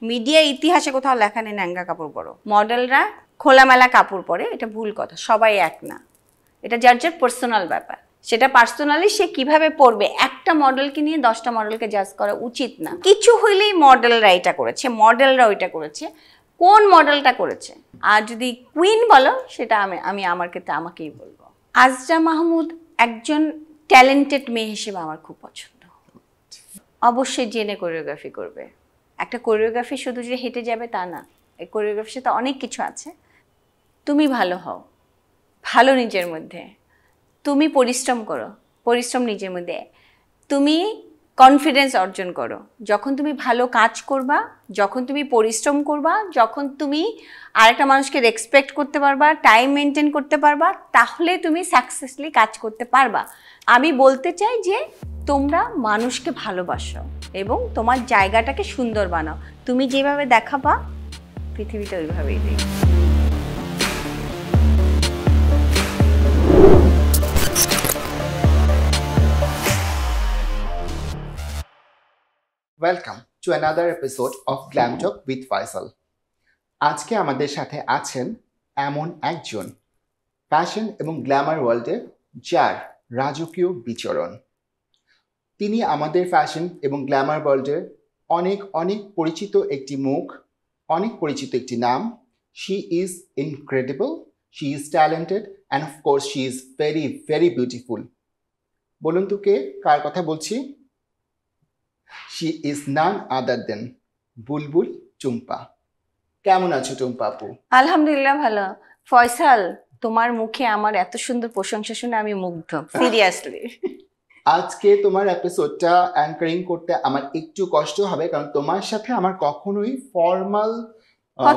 Media ইতিহাসে কোথাও লেখা নেই ন্যাঙ্গা কাপড় পরো। মডেলরা খোলামেলা কাপড় পরে, এটা ভুল কথা, সবাই এক না, এটা যার যার পার্সোনাল ব্যাপার। সেটা পার্সোনালি সে কিভাবে পরবে, একটা মডেলকে নিয়ে 10টা মডেলকে জাজ করা উচিত না। কিছু হইলেই মডেলরা এটা করেছে, মডেলরা ওইটা করেছে, কোন মডেলটা করেছে। আর যদি কুইন বলো, সেটা আমি আমার ক্ষেত্রে আমাকেই বলবো। আজরা মাহমুদ একজন ট্যালেন্টেড মেয়ে হিসেবে আমার খুব পছন্দ। অবশ্যই জেনে কোরিওগ্রাফি করবে। একটা কোরিওগ্রাফি শুধু যে হেঁটে যাবে তা না, এই কোরিওগ্রাফির সাথে অনেক কিছু আছে। তুমি ভালো হও, ভালো নিজের মধ্যে, তুমি পরিশ্রম করো, পরিশ্রম নিজের মধ্যে, তুমি কনফিডেন্স অর্জন করো। যখন তুমি ভালো কাজ করবা, যখন তুমি পরিশ্রম করবা, যখন তুমি আরেকটা মানুষকে রেসপেক্ট করতে পারবা, টাইম মেনটেন করতে পারবা, তাহলে তুমি সাকসেসফুলি কাজ করতে পারবা। আমি বলতে চাই যে তোমরা মানুষকে ভালোবাসো এবং তোমার জায়গাটাকে সুন্দর বানাও। তুমি যেভাবে দেখাবা পৃথিবীতে ওইভাবেই দেখবে। Welcome to another episode of glam talk with Faisal. আজকে আমাদের সাথে আছেন এমন একজন ফ্যাশন এবং গ্ল্যামার ওয়ার্ল্ডে যার রাজকীয় বিচরণ। তিনি আমাদের ফ্যাশন এবং গ্ল্যামার ওয়ার্ল্ডে অনেক অনেক পরিচিত একটি মুখ, অনেক পরিচিত একটি নাম। She is incredible, she is talented and of course she is very very beautiful. বলুন তো কে কার কথা বলছি? She is none other than বুলবুল টুম্পা। কেমন আছো টুম্পা আপু? আলহামদুলিল্লাহ ভালো। ফয়সাল, তোমার মুখে আমার এত সুন্দর প্রশংসা শুনে আমি মুগ্ধ, সিরিয়াসলি। আজকে তোমার এপিসোডটা অ্যাঙ্কারিং করতে আমার একটু কষ্ট হবে, কারণ তোমার সাথে আমার কখনোই ফর্মাল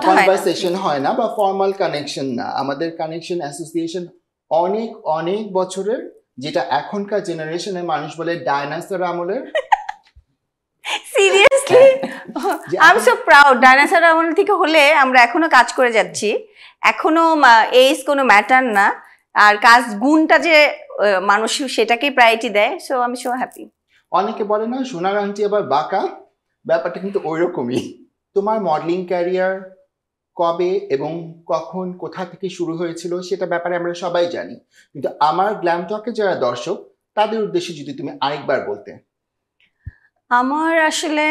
কনভারসেশন হয় না বা ফর্মাল কানেকশন না। আমাদের কানেকশন অ্যাসোসিয়েশন অনেক অনেক বছরের, যেটা এখনকার জেনারেশনের মানুষ বলে ডাইনোসর আমলের। Seriously I am so proud. Dinosaur আমল থেকে হলে আমরা এখনো কাজ করে যাচ্ছি, এখনো এজ কোনো ম্যাটার না। আর কাজ গুণটা যে মানুষ সেটাকেই প্রায়োরিটি দেয়, সো আমি সো হ্যাপি। অনেকে বলে না সোনার আংটি আবার বাঁকা, ব্যাপারটা কিন্তু ওই রকমই। তোমার মডেলিং ক্যারিয়ার কবে এবং কখন কোথা থেকে শুরু হয়েছিল সেটা ব্যাপারে আমরা সবাই জানি, কিন্তু আমার গ্ল্যাম টকে যারা দর্শক তাদের উদ্দেশ্যে যদি তুমি আরেকবার বলতে। আমার আসলে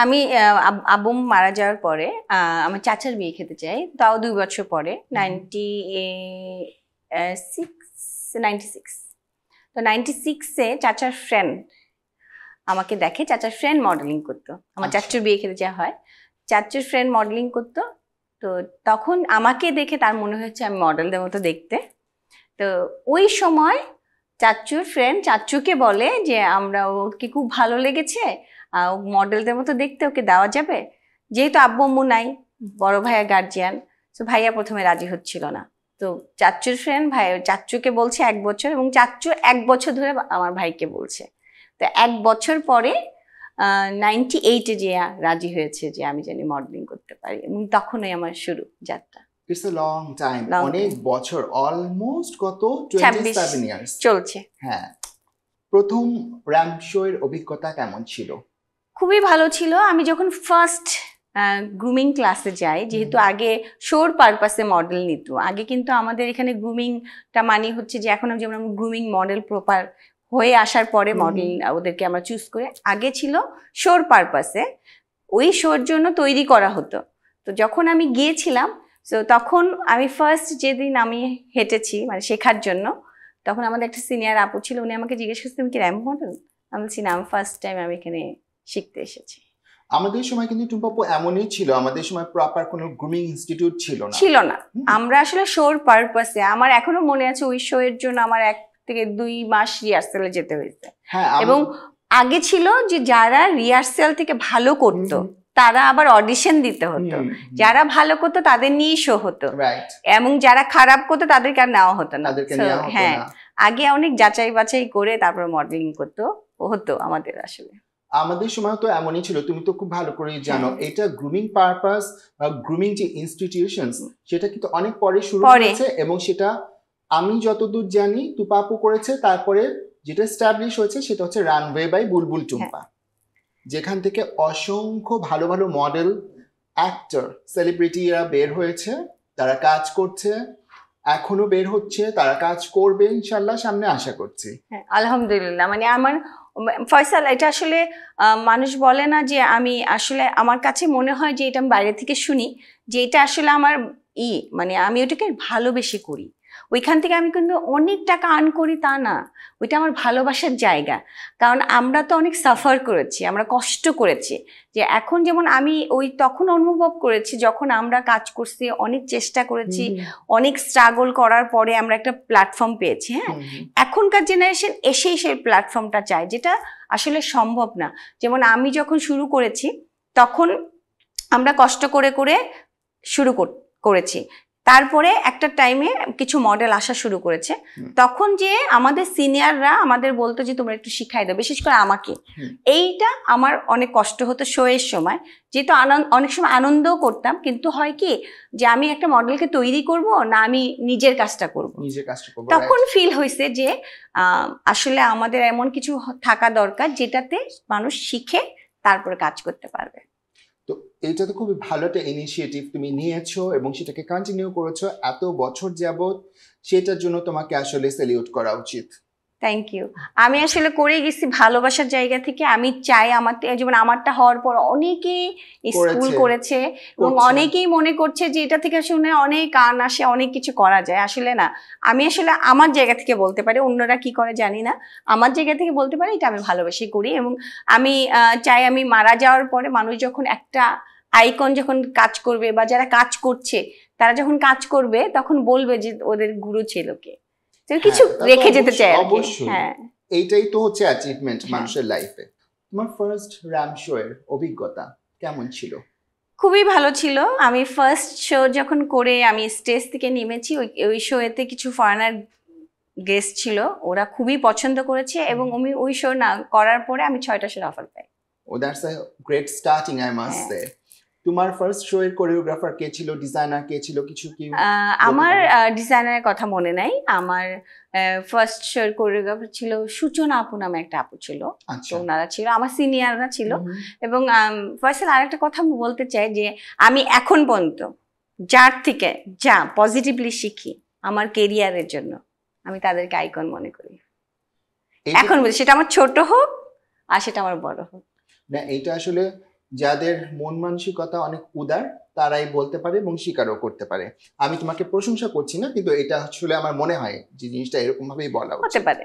আমি আব্বু মারা যাওয়ার পরে আমার চাচার বিয়ে খেতে চাই, তাও 2 বছর পরে, 96। তো 96-এ চাচার ফ্রেন্ড আমাকে দেখে, চাচার ফ্রেন্ড মডেলিং করতো, আমার চাচুর বিয়ে খেতে যাওয়া হয়, চাচুর ফ্রেন্ড মডেলিং করতো। তো তখন আমাকে দেখে তার মনে হচ্ছে আমি মডেলদের মতো দেখতে। তো ওই সময় চাচুর ফ্রেন্ড চাচুকে বলে যে আমরা, ওকে খুব ভালো লেগেছে, মডেলদের মতো দেখতে, ওকে দেওয়া যাবে। যেহেতু আব্বু আম্মু নাই, বড় ভাইয়া গার্জিয়ান, তো ভাইয়া প্রথমে রাজি হচ্ছিল না। তো চাচুর ফ্রেন্ড ভাই চাচুকে বলছে 1 বছর, এবং চাচু 1 বছর ধরে আমার ভাইকে বলছে। তো 1 বছর পরে 98-এ যে রাজি হয়েছে যে আমি জানি মডেলিং করতে পারি, এবং তখনই আমার শুরু যাত্রা। ইটস আ লং টাইম, অনেক বছর, অলমোস্ট কত 27 ইয়ার্স চলছে। হ্যাঁ। প্রথম র্যাম্প শো এর অভিজ্ঞতা কেমন ছিল? খুবই ভালো ছিল। আমি যখন ফার্স্ট গ্রুমিং ক্লাসে যাই, যেহেতু আগে শোর পারপাসে মডেল নিত, আগে কিন্তু আমাদের এখানে গ্রুমিংটা মানে হচ্ছে যে এখন যেমন গ্রুমিং মডেল প্রপার হয়ে আসার পরে মডেল ওদেরকে আমরা চুজ করে, আগে ছিল শোর পারপাসে, ওই শোর জন্য তৈরি করা হতো। তো যখন আমি গিয়েছিলাম, তো তখন আমি ফার্স্ট যেদিন আমি হেঁটেছি মানে শেখার জন্য, তখন আমাদের একটা সিনিয়র আপু ছিল, উনি আমাকে জিজ্ঞেস করছে তুমি কি র্যাম্প মডেল? আমি বলছি না, আমি ফার্স্ট টাইম আমি এখানে শিখতে এসেছি। আমাদের সময় কিন্তু টুম্পাপু এমনই ছিল, আমাদের সময় প্রপার কোনো গ্রুমিং ইনস্টিটিউট ছিল না। আমরা আসলে শোর পারপাসে, আমার এখনো মনে আছে ওই শো এর জন্য আমার 1 থেকে 2 মাস রিহার্সালে যেতে হয়েছে। এবং আগে ছিল যে যারা রিহার্সাল থেকে ভালো করতো তারা আবার অডিশন দিতে হতো, যারা ভালো করতো তাদের নিয়েই শো হতো, এবং যারা খারাপ করতো তাদেরকে আর নেওয়া হতো না। হ্যাঁ, আগে অনেক যাচাই বাছাই করে তারপর মডেলিং করতে হতো আমাদের। আসলে আমাদের সময় তো এমনই ছিল, তুমি তো খুব ভালো করে জানো। এটা গ্রুমিং পারপাস বা গ্রুমিং যে ইনস্টিটিউশনস, সেটা কিন্তু অনেক পরে শুরু হয়েছে, এবং সেটা আমি যতদূর জানি তুপাপু করেছে। তারপরে যেটা এস্টাবলিশ হয়েছে সেটা হচ্ছে রানওয়ে বাই বুলবুল টুম্পা, যেখান থেকে অসংখ্য ভালো ভালো মডেল অ্যাক্টর সেলিব্রিটিরা বের হয়েছে, তারা কাজ করছে, এখনো বের হচ্ছে, তারা কাজ করবে ইনশাল্লাহ, সামনে আশা করছি। হ্যাঁ আলহামদুলিল্লাহ। মানে আমার ফয়সাল, এটা আসলে মানুষ বলে না যে আমি আসলে, আমার কাছে মনে হয় যে এটা আমি বাইরে থেকে শুনি যে এটা আসলে আমার মানে আমি ওটাকে ভালোবেসে করি। ওইখান থেকে আমি কিন্তু অনেক টাকা আর্ন করি তা না, ওইটা আমার ভালোবাসার জায়গা। কারণ আমরা তো অনেক সাফার করেছি, আমরা কষ্ট করেছি। যে এখন যেমন আমি ওই তখন অনুভব করেছি যখন আমরা কাজ করছি, অনেক চেষ্টা করেছি, অনেক স্ট্রাগল করার পরে আমরা একটা প্ল্যাটফর্ম পেয়েছি। হ্যাঁ, এখনকার জেনারেশন এসেই সেই প্ল্যাটফর্মটা চায়, যেটা আসলে সম্ভব না। যেমন আমি যখন শুরু করেছি তখন আমরা কষ্ট করে করে শুরু করেছি, তারপরে একটা টাইমে কিছু মডেল আসা শুরু করেছে। তখন যে আমাদের সিনিয়ররা আমাদের বলতো যে তোমরা একটু শিখাই দাও, বিশেষ করে আমাকে। এইটা আমার অনেক কষ্ট হতো শোয়ের সময়, যেহেতু অনেক সময় আনন্দও করতাম, কিন্তু হয় কি যে আমি একটা মডেলকে তৈরি করব না আমি নিজের কাজটা করব, তখন ফিল হয়েছে যে আসলে আমাদের এমন কিছু থাকা দরকার যেটাতে মানুষ শিখে তারপরে কাজ করতে পারবে। তো এটা তো খুবই ভালো একটা ইনিশিয়েটিভ তুমি নিয়েছো এবং সেটাকে কন্টিনিউ করেছো এত বছর যাবত, সেটার জন্য তোমাকে আসলে সেলিউট করা উচিত। Thank you. আমি আসলে করে গেছি ভালোবাসার জায়গা থেকে। আমি চাই আমার, যেমন আমারটা হওয়ার পর অনেকেই স্কুল করেছে এবং অনেকেই মনে করছে যে এটা থেকে আসলে অনেক আর্ন আসে, অনেক কিছু করা যায়। আসলে না, আমি আসলে আমার জায়গা থেকে বলতে পারি, অন্যরা কি করে জানি না, আমার জায়গা থেকে বলতে পারি এটা আমি ভালোবেসে করি। এবং আমি চাই আমি মারা যাওয়ার পরে মানুষ যখন একটা আইকন যখন কাজ করবে, বা যারা কাজ করছে তারা যখন কাজ করবে তখন বলবে যে ওদের গুরু ছিল কে, কিছু রেখে যেতে চাই। অবশ্যই, এইটাই তো হচ্ছে অ্যাচিভমেন্ট মানুষের লাইফে। তোমার ফার্স্ট র্যাম শো এর অভিজ্ঞতা কেমন ছিল? খুবই ভালো ছিল। আমি ফার্স্ট শো যখন করে আমি স্টেজ থেকে নেমেছি, ওই শোয়েতে কিছু ফরেনার গেস্ট ছিল, ওরা খুবই পছন্দ করেছে এবং আমি ওই শো না করার পরে আমি 6টা শোর অফার পাই। Oh that's a great starting, I must say. তোমার ফার্স্ট শো এর কোরিওগ্রাফার কে ছিল, ডিজাইনার কে ছিল, কিছু কি? আমার ডিজাইনারের কথা মনে নাই। আমার ফার্স্ট শো এর কোরিওগ্রাফার ছিল সূচনা আপু নামে একটা আপু ছিল, তো ওনারা ছিল, আমার সিনিয়ররা ছিল। এবং ফয়সাল, আরেকটা কথা আমি বলতে চাই যে আমি এখন পর্যন্ত যার থেকে যা পজিটিভলি শিখি আমার কেরিয়ারের জন্য, আমি তাদেরকে আইকন মনে করি এখন বলছি, সেটা আমার ছোট হোক আর সেটা আমার বড় হোক না। এটা আসলে যাদের মন মানসিকতা অনেক উদার তারাই বলতে পারে এবং স্বীকারও করতে পারে। আমি তোমাকে প্রশংসা করছি না, কিন্তু এটা আসলে আমার মনে হয় যে জিনিসটা এরকম ভাবেই বলা হতে পারে,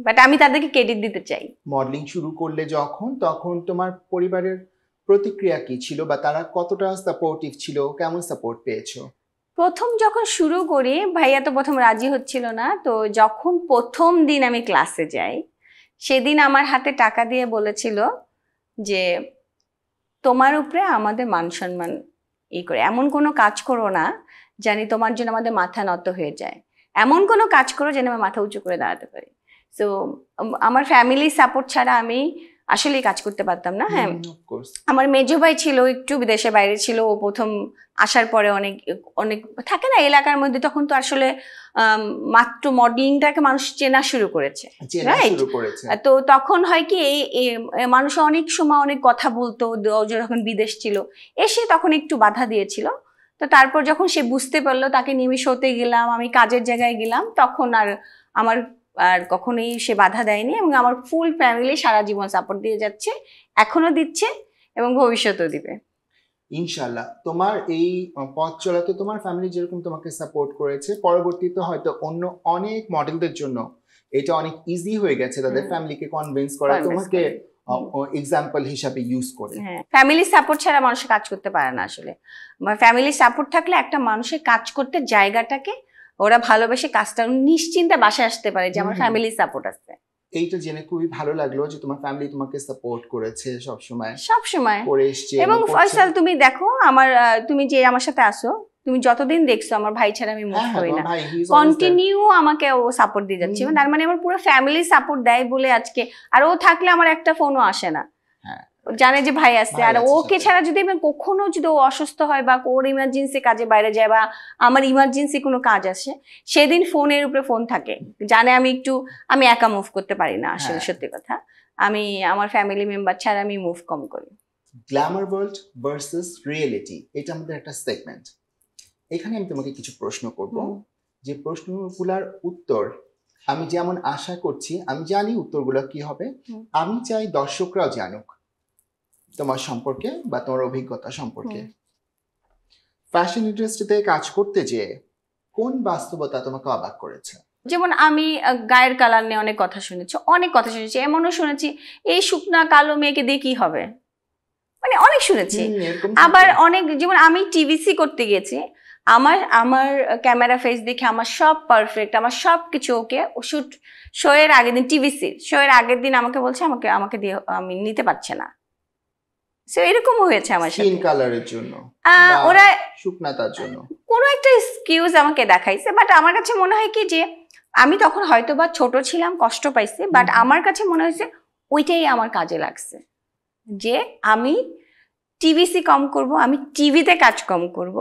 বাট আমি তাদেরকে ক্রেডিট দিতে চাই। মডেলিং শুরু করলে যখন, তখন তোমার পরিবারের প্রতিক্রিয়া কি ছিল, বা তারা কতটা সাপোর্টিভ ছিল, কেমন সাপোর্ট পেয়েছো? প্রথম যখন শুরু করি ভাইয়া তো প্রথম রাজি হচ্ছিল না। তো যখন প্রথম দিন আমি ক্লাসে যাই, সেদিন আমার হাতে টাকা দিয়ে বলেছিল যে তোমার উপরে আমাদের মান সম্মান করে, এমন কোনো কাজ করো না জানি তোমার জন্য আমাদের মাথা নত হয়ে যায়, এমন কোনো কাজ করো যেন আমি মাথা উঁচু করে দাঁড়াতে পারি। সো আমার ফ্যামিলি সাপোর্ট ছাড়া আমি আসলেই কাজ করতে পারতাম না। হ্যাঁ, আমার মেজো ভাই ছিল, একটু বিদেশে বাইরে ছিল, ও প্রথম আসার পরে অনেক অনেক থাকে না এলাকার মধ্যে, তখন তো আসলে মাত্র মডেলিংটাকে মানুষ চেনা শুরু করেছে, রাইট? তো তখন হয় কি মানুষ অনেক সময় অনেক কথা বলতো, যখন বিদেশ ছিল এসে তখন একটু বাধা দিয়েছিল। তো তারপর যখন সে বুঝতে পারলো, তাকে নিয়ে শোতে গেলাম, আমি কাজের জায়গায় গেলাম, তখন আমার কখনোই সে বাধা দেয়নি এবং আমার ফুল ফ্যামিলি সারা জীবন সাপোর্ট দিয়ে যাচ্ছে, এখনো দিচ্ছে এবং ভবিষ্যতেও দিবে ইনশাআল্লাহ। তোমার এই পথ চলাতে তোমার ফ্যামিলি যেরকম তোমাকে সাপোর্ট করেছে, পরবর্তীতে হয়তো অন্য অনেক মডেলদের জন্য এটা অনেক ইজি হয়ে গেছে তাদের ফ্যামিলিকে কনভিন্স করা, তোমাকে এক্সাম্পল হিসাবে ইউজ করে। হ্যাঁ, ফ্যামিলি সাপোর্ট ছাড়া মানুষ কাজ করতে পারে না আসলে। ফ্যামিলি সাপোর্ট থাকলে একটা মানুষের কাজ করতে জায়গাটাকে ওরা ভালোবেসে কাজটা নিশ্চিন্তে বাসায় আসতে পারে যে আমার ফ্যামিলি সাপোর্ট আছে। এইটা জেনে খুবই ভালো লাগলো যে তোমার ফ্যামিলি তোমাকে সাপোর্ট করেছে সবসময় করে এসেছে। এবং ফয়সাল, তুমি দেখো তুমি যে আমার সাথে আসো, তুমি যতদিন দেখছো আমার ভাই ছাড়া আমি মুভ করি না, কন্টিনিউ আমাকে ও সাপোর্ট দিয়ে যাচ্ছে। তার মানে আমার পুরো ফ্যামিলি সাপোর্ট দেয় বলে আজকে, আর ও থাকলে আমার একটা ফোনও আসে না, জানে যে ভাই আছে। আর ওকে ছাড়া যদি কখনো যদি ও অসুস্থ হয় বা ওর ইমার্জেন্সি কাজে বাইরে যায় বা আমার ইমার্জেন্সি কোনো কাজ আসে, সেদিন ফোনের উপরে ফোন থাকে, জানে আমি একা মুভ করতে পারি না আসলে। সত্যি কথা, আমি আমার ফ্যামিলি মেম্বার ছাড়া আমি মুভ কম করি। গ্ল্যামার ওয়ার্ল্ড ভার্সেস রিয়েলিটি, এটা আমাদের একটা সেগমেন্ট। এখানে আমি তোমাকে কিছু প্রশ্ন করব, যে প্রশ্নগুলোর উত্তর আমি যেমন আশা করছি, আমি জানি উত্তরগুলো কি হবে, আমি চাই দর্শকরাও জানুক তোমার সম্পর্কে বা তোমার অভিজ্ঞতা সম্পর্কে। ফ্যাশন ইন্ডাস্ট্রিতে কাজ করতে যেয়ে কোন বাস্তবতা তোমাকে অবাক করেছে? যেমন আমি গায়ের কালার নিয়ে অনেক কথা শুনেছি, এমনও শুনেছি এই শুকনা কালো মেয়েকে দিয়ে কি হবে, মানে অনেক শুনেছি। আবার অনেক, যেমন আমি টিভিসি করতে গেছি, আমার আমার ক্যামেরা ফেস দেখে আমার সব পারফেক্ট, আমার সব কিছু ওকে। শুট শো এর আগের দিন, টিভিসি শো এর আগের দিন আমাকে বলছে আমাকে দিয়ে আমি নিতে পারছে না। সো এরকমও হয়েছে আমার সাথে। স্কিন কালারের জন্য, ওরা শুকনাতার জন্য কোনো একটা এক্সকিউজ আমাকে দেখাইছে, বাট আমার কাছে মনে হয় কি যে আমি তখন হয়তো বা ছোট ছিলাম, কষ্ট পাইছি, বাট আমার কাছে মনে হয়েছে ওইটাই আমার কাজে লাগছে, যে আমি টিভিসি কম করব, আমি টিভিতে কাজ কম করব,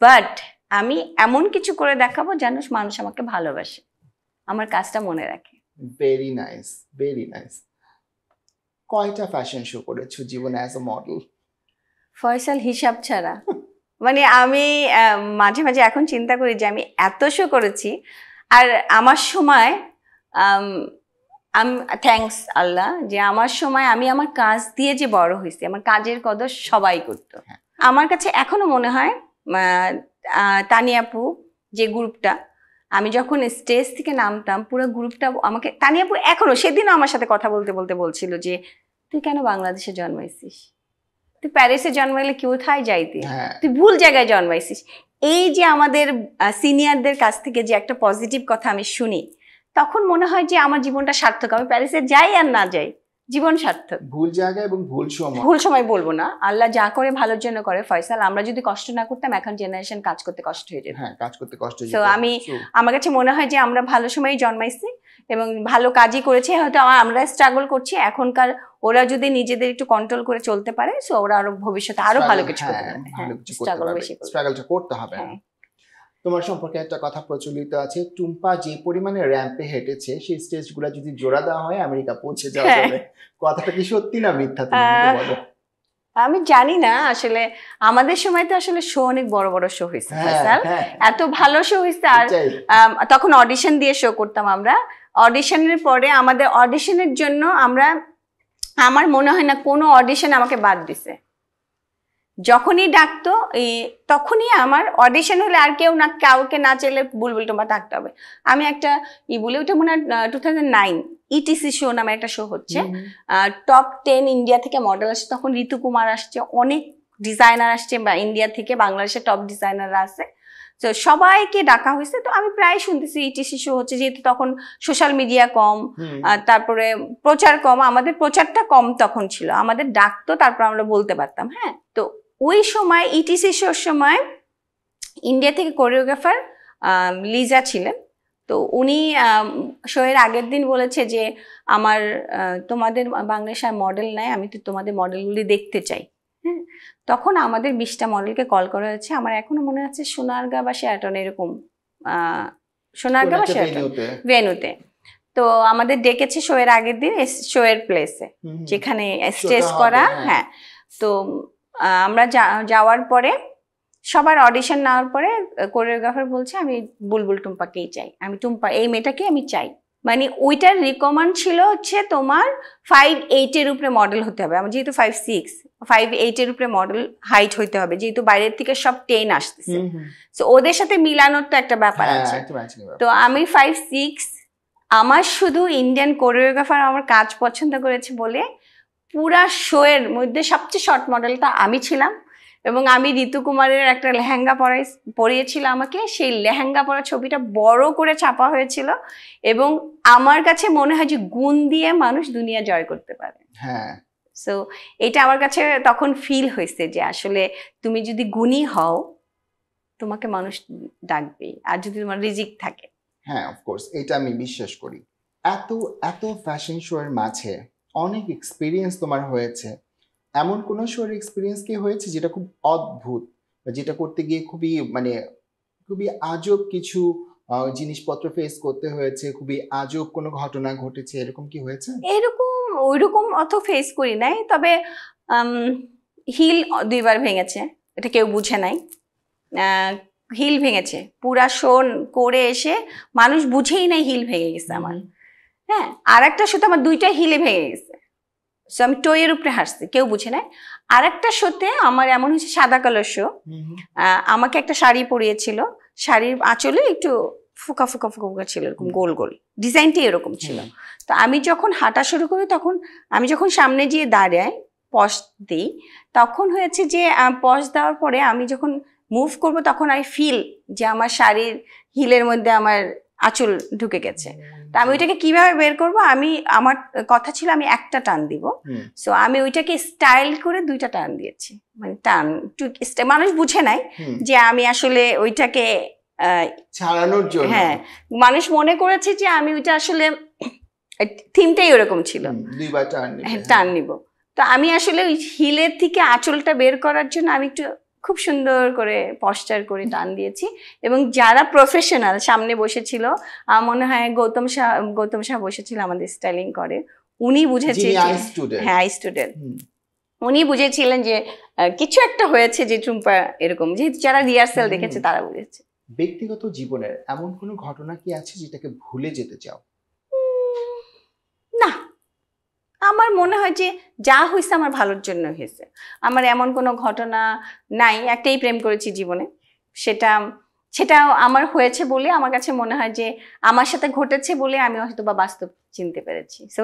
বাট আমি এমন কিছু করে দেখাবো যেন মানুষ আমাকে ভালোবাসে, আমার কাজটা মনে রাখে। Very nice, very nice. কয়টা ফ্যাশন শো করেছো জীবনে অ্যাজ আ মডেল? ফয়সাল হিসাব ছাড়া, মানে আমি মাঝে মাঝে এখন চিন্তা করি যে আমি এত শো করেছি। আর আমার সময় থ্যাঙ্কস আল্লাহ যে আমার সময় আমি আমার কাজ দিয়ে যে বড় হয়েছি, আমার কাজের কদর সবাই করতো। আমার কাছে এখনো মনে হয় তানিয়া আপু যে গ্রুপটা, আমি যখন স্টেজ থেকে নামতাম পুরো গ্রুপটা আমাকে, তানিয়া আপু এখনো সেদিনও আমার সাথে কথা বলতে বলতে বলছিল যে তুই কেন বাংলাদেশে জন্মাইছিস, তুই প্যারিসে জন্মাইলে কেউ কোথায় যাইতি, তুই ভুল জায়গায় জন্মাইছিস। এই যে আমাদের সিনিয়রদের কাছ থেকে যে একটা পজিটিভ কথা আমি শুনি, তখন মনে হয় যে আমার জীবনটা সার্থক, আমি প্যারিসে যাই আর না যাই, জীবন সার্থক। ভুল জায়গা এবং ভুল সময় বলবো না, আল্লাহ যা করে ভালোর জন্য করে ফয়সাল। আমরা যদি কষ্ট না করতাম এখন জেনারেশন কাজ করতে কষ্ট হয়ে যেত। হ্যাঁ, কাজ করতে কষ্ট হয়ে যেত। তো আমার কাছে মনে হয় যে আমরা ভালো সময় জন্মাইছি এবং ভালো কাজই করেছি, হয়তো আমরা স্ট্রাগল করছি এখনকার, ওরা যদি নিজেদের একটু কন্ট্রোল করে চলতে পারে সো ওরা আরো ভবিষ্যতে আরো ভালো কিছু করতে পারে। স্ট্রাগলটা করতে হবে। তোমার সম্পর্কে একটা কথা প্রচলিত আছে, টুম্পা যে পরিমাণে র্যাম্পে হেঁটেছে সেই স্টেজগুলো যদি জোড়া দেওয়া হয় আমেরিকা পৌঁছে যাওয়া যাবে। কথাটা কি সত্যি না মিথ্যা, তুমি বলো? আমি জানি না, আসলে আমাদের সময় তো আসলে শো অনেক বড় বড় শো হয়েছে, এত ভালো শো হয়েছে। আর তখন অডিশন দিয়ে শো করতাম আমরা, অডিশনের পরে আমাদের অডিশনের জন্য আমার মনে হয় না কোনো অডিশন আমাকে বাদ দিছে। যখনই ডাকতো তখনই আমার অডিশন হলে আর কেউ না, কাউকে না চাইলে বুলবুল টুম্পা থাকতে হবে। আমি একটা বলে, ওটা মনে হয় 2009 ইটিসি শো নামে একটা শো হচ্ছে, টপ 10 ইন্ডিয়া থেকে মডেল আসছে, তখন ঋতু কুমার আসছে, অনেক ডিজাইনার আসছে বা ইন্ডিয়া থেকে, বাংলাদেশের টপ ডিজাইনাররা আছে, তো সবাইকে ডাকা হয়েছে। তো আমি প্রায় শুনতেছি ইটিসি শো হচ্ছে, যেহেতু তখন সোশ্যাল মিডিয়া কম, তারপরে প্রচার কম, আমাদের প্রচারটা কম তখন ছিল, আমাদের ডাকতো তারপর আমরা বলতে পারতাম। হ্যাঁ, তো ওই সময় ইটিসি শোর সময় ইন্ডিয়া থেকে কোরিওগ্রাফার লিজা ছিলেন, তো উনি শো এর আগের দিন বলেছে যে তোমাদের বাংলাদেশের মডেল নাই, আমি তো তোমাদের মডেলগুলি দেখতে চাই। হ্যাঁ, তখন আমাদের 20টা মডেলকে কল করা হয়েছে, আমার এখনো মনে আছে সোনারগাঁ বা শেরাটন, এরকম সোনারগাঁ বা শেরাটন ভেন্যুতে। তো আমাদের ডেকেছে শো এর আগের দিন শো এর প্লেসে, যেখানে স্টেজ করা। হ্যাঁ, তো আমরা যাওয়ার পরে সবার অডিশন নেওয়ার পরে কোরিওগ্রাফার বলছে আমি বুলবুল টুম্পাকেই চাই, আমি টুম্পা এই মেয়েটাকে আমি চাই। মানে ওইটার রিকমেন্ড ছিল হচ্ছে তোমার 5'8" এর উপরে মডেল হতে হবে, আমার যেহেতু 5'6", 5'8" এর উপরে মডেল হাইট হইতে হবে, যেহেতু বাইরের থেকে সব 10 আসতেছে, তো ওদের সাথে মিলানোর তো একটা ব্যাপার আছে। তো আমি 5'6", আমার শুধু ইন্ডিয়ান কোরিওগ্রাফার আমার কাজ পছন্দ করেছে বলে পুরা শো এর মধ্যে সবচেয়ে শর্ট মডেলটা আমি ছিলাম, এবং আমি ঋতু কুমারের একটা লেহেঙ্গা পরিয়েছিল আমাকে, সেই লেহেঙ্গা পরা ছবিটা বড় করে ছাপা হয়েছিল, এবং আমার কাছে মনে হয় যে গুণ দিয়ে মানুষ দুনিয়া জয় করতে পারে। হ্যাঁ, সো এটা আমার কাছে তখন ফিল হয়েছে যে আসলে তুমি যদি গুণী হও তোমাকে মানুষ ডাকবে, আর যদি তোমার রিজিক থাকে। হ্যাঁ, অফকোর্স, এটা আমি বিশ্বাস করি। এত ফ্যাশন শো এর মাঝে অনেক এক্সপিরিয়েন্স তোমার হয়েছে, এমন কোন শোর এক্সপিরিয়েন্স কি হয়েছে যেটা খুব অদ্ভুত, যেটা করতে গিয়ে খুবই আজব কিছু জিনিসপত্র ফেস করতে হয়েছে, খুবই আজব কোনো ঘটনা ঘটেছে, এরকম কি হয়েছে? ওইরকম অত ফেস করি নাই, তবে হিল 2বার ভেঙেছে, এটা কেউ বুঝে নাই। হিল ভেঙেছে, পুরা শোন করে এসে মানুষ বুঝেই নাই হিল ভেঙে গেছে আমার। হ্যাঁ, আর একটা শোতে আমার 2টা হিলে ভেঙে গেছে, সো আমি টয়ের উপরে হাসছি, কেউ বুঝে নাই। আর একটা শোতে আমার এমন হয়েছে, সাদা কালার শো, আমাকে একটা শাড়ি পরিয়েছিল, শাড়ির আঁচলে একটু ফুকা ফুকা ফুকা ফুকা ছিল, এরকম গোল গোল, ডিজাইনটাই এরকম ছিল। তো আমি যখন হাঁটা শুরু করি, তখন আমি যখন সামনে গিয়ে দাঁড়াই পজ দিই, তখন হয়েছে যে পজ দেওয়ার পরে আমি যখন মুভ করব, তখন আই ফিল যে আমার শাড়ির হিলের মধ্যে আমার আঁচল ঢুকে গেছে। তা আমি ওইটাকে কিভাবে বের করব, আমার কথা ছিল আমি একটা টান দিব, সো আমি ওইটাকে স্টাইল করে 2টা টান দিয়েছি, মানে টান মানুষ বুঝে নাই যে আমি আসলে ওইটাকে ছাড়ানোর জন্য। হ্যাঁ, মানুষ মনে করেছে যে আমি ওইটা আসলে থিমটাই ওরকম ছিল, 2বার টান নিব। তো আমি আসলে ওই হিলের থেকে আঁচলটা বের করার জন্য আমি একটু খুব সুন্দর করে পশ্চার করে টান দিয়েছি। এবং যারা প্রফেশনাল সামনে বসেছিল, আমার মনে হয় গৌতম শাহ বসেছিল আমাদের স্টাইলিং করে, উনি বুঝেছে, হ্যাঁ আই স্টুডেন্ট, উনি বুঝেছিলেন যে কিছু একটা হয়েছে, যে টুম্পা এরকম, যেহেতু যারা রিহার্সাল দেখেছে তারা বুঝেছে। ব্যক্তিগত জীবনের এমন কোনো ঘটনা কি আছে যেটাকে ভুলে যেতে চাও? না, আমার মনে হয় যে যা হয়েছে আমার ভালোর জন্য হয়েছে। আমার এমন কোনো ঘটনা নাই, একটাই প্রেম করেছি জীবনে, সেটা আমার হয়েছে বলে আমার কাছে মনে হয় যে আমার সাথে ঘটেছে বলে আমি হয়তো বা বাস্তব চিনতে পেরেছি, সো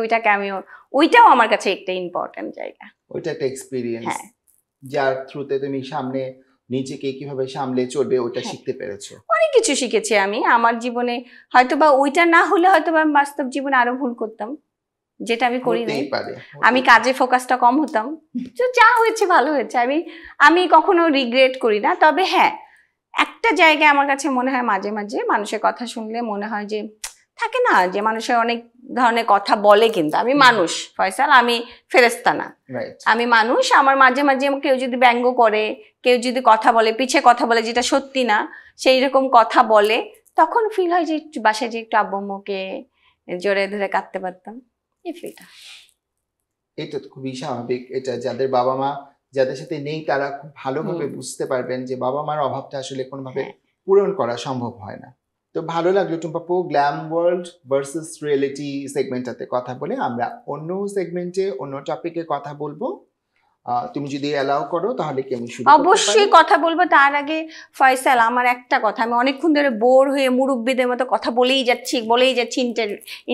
ওইটাও আমার কাছে একটা ইম্পর্টেন্ট জায়গা, ওইটা একটা এক্সপেরিয়েন্স যার থ্রুতে তুমি সামনে নিজেকে কিভাবে সামলে চলবে ওটা শিখতে পেরেছো। অনেক কিছু শিখেছি আমি আমার জীবনে, হয়তো বা ওইটা না হলে হয়তো বা বাস্তব জীবনে আরো ভুল করতাম, যেটা আমি করি নাই। আমি কাজে ফোকাসটা কম হতাম, যা হয়েছে ভালো হয়েছে, আমি কখনো রিগ্রেট করি না। তবে হ্যাঁ, একটা জায়গায় আমার কাছে মনে হয় মাঝে মাঝে মানুষের কথা শুনলে মনে হয় যে থাকে না, যে মানুষের অনেক ধরনের কথা বলে, কিন্তু আমি মানুষ ফয়সাল, আমি ফেরেশতা না, আমি মানুষ। আমার মাঝে মাঝে কেউ যদি ব্যঙ্গ করে, কেউ যদি কথা বলে, পিছে কথা বলে যেটা সত্যি না, সেই রকম কথা বলে, তখন ফিল হয় যে বাসায় যে একটু আব্বু আম্মুকে জোরে ধরে কাঁদতে পারতাম, এই ফিলটা। এটা তো খুবই স্বাভাবিক, এটা যাদের বাবা মা যাদের সাথে নেই তারা খুব ভালোভাবে বুঝতে পারবেন যে বাবা মার অভাবটা আসলে কোনোভাবে পূরণ করা সম্ভব হয় না। তো ভালো লাগলো টুম্পাপু, গ্ল্যাম ওয়ার্ল্ড ভার্সেস রিয়েলিটি সেগমেন্টটাতে কথা বলে। আমরা অন্য সেগমেন্টে অন্য টপিকে কথা বলবো, তুমি যদি অ্যালাউ করো তাহলে কি আমি শুরু করতে পারি? অবশ্যই কথা বলবো। তার আগে ফয়সাল, আমার একটা কথা, আমি অনেকক্ষণ ধরে বোর হয়ে মুরব্বীদের মতো কথা বলেই যাচ্ছি,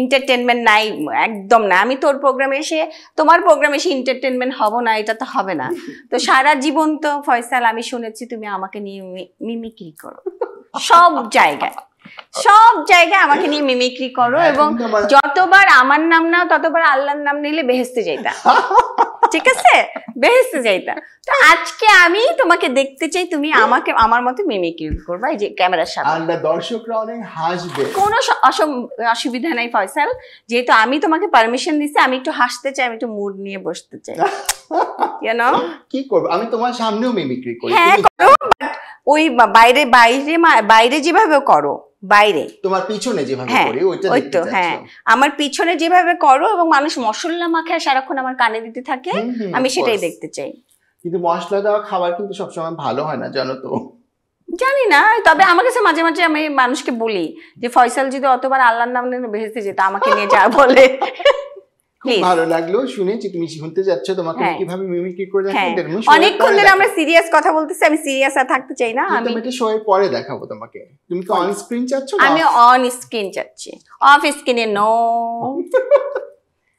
এন্টারটেনমেন্ট নাই, একদম না। আমি তোর প্রোগ্রামে এসে, তোমার প্রোগ্রামে এসে এন্টারটেনমেন্ট হব না, এটা তো হবে না। তো সারা জীবন তো ফয়সাল আমি শুনেছি তুমি আমাকে নিয়ে মিমিক্রি করো সব জায়গায় আমাকে নিয়ে মিমিক্রি করো, এবং যতবার আমার নাম নাও ততবার আল্লাহর নাম নিলে বেহেশতে যাইতা, ঠিক আছে, বেহেশতে যাইতা। তো আজকে আমি তোমাকে দেখতে চাই তুমি আমাকে আমার মতো মিমিক্রি করবা এই যে ক্যামেরার সামনে, আল্লাহ দর্শকরা অনেক হাসবে, কোনো অসুবিধা নাই ফয়সাল, যেহেতু আমি তোমাকে পারমিশন দিছি, আমি একটু হাসতে চাই, আমি একটু মুড নিয়ে বসতে চাই, কি করবো, আমি তোমার সামনেও মিমিক্রি করি। হ্যাঁ করো, ওই বাইরে যেভাবে করো, বাইরে তোমার পিছনে যেভাবে করি ওইটা দেখতে চাচ্ছো। হ্যাঁ, আমার পিছনে যেভাবে করো এবং মানুষ মশলা মাখায় সারাক্ষণ আমার কানে দিতে থাকে, আমি সেটাই দেখতে চাই। কিন্তু মশলা দেওয়া খাবার কিন্তু সবসময় ভালো হয় না, জানো তো। জানি না, তবে আমার কাছে মাঝে মাঝে আমি মানুষকে বলি যে ফয়সাল যদি অতবার আল্লাহর নাম নিয়ে বেহেশতে যেত, আমাকে নিয়ে যা বলে। ভালো লাগলো শুনে যে তুমি শুনতে যাচ্ছ তোমাকে কিভাবে মিমিক্রি করে দেখাবো। অনেকক্ষণ ধরে আমরা সিরিয়াস কথা বলতেছি, আমি সিরিয়াস আর থাকতে চাই না, আমি এটা শো এর পরে দেখাবো তোমাকে। তুমি কি অন স্ক্রিন চাচ্ছ? আমি অন স্ক্রিন চাচ্ছি, অফ স্ক্রিনে নো।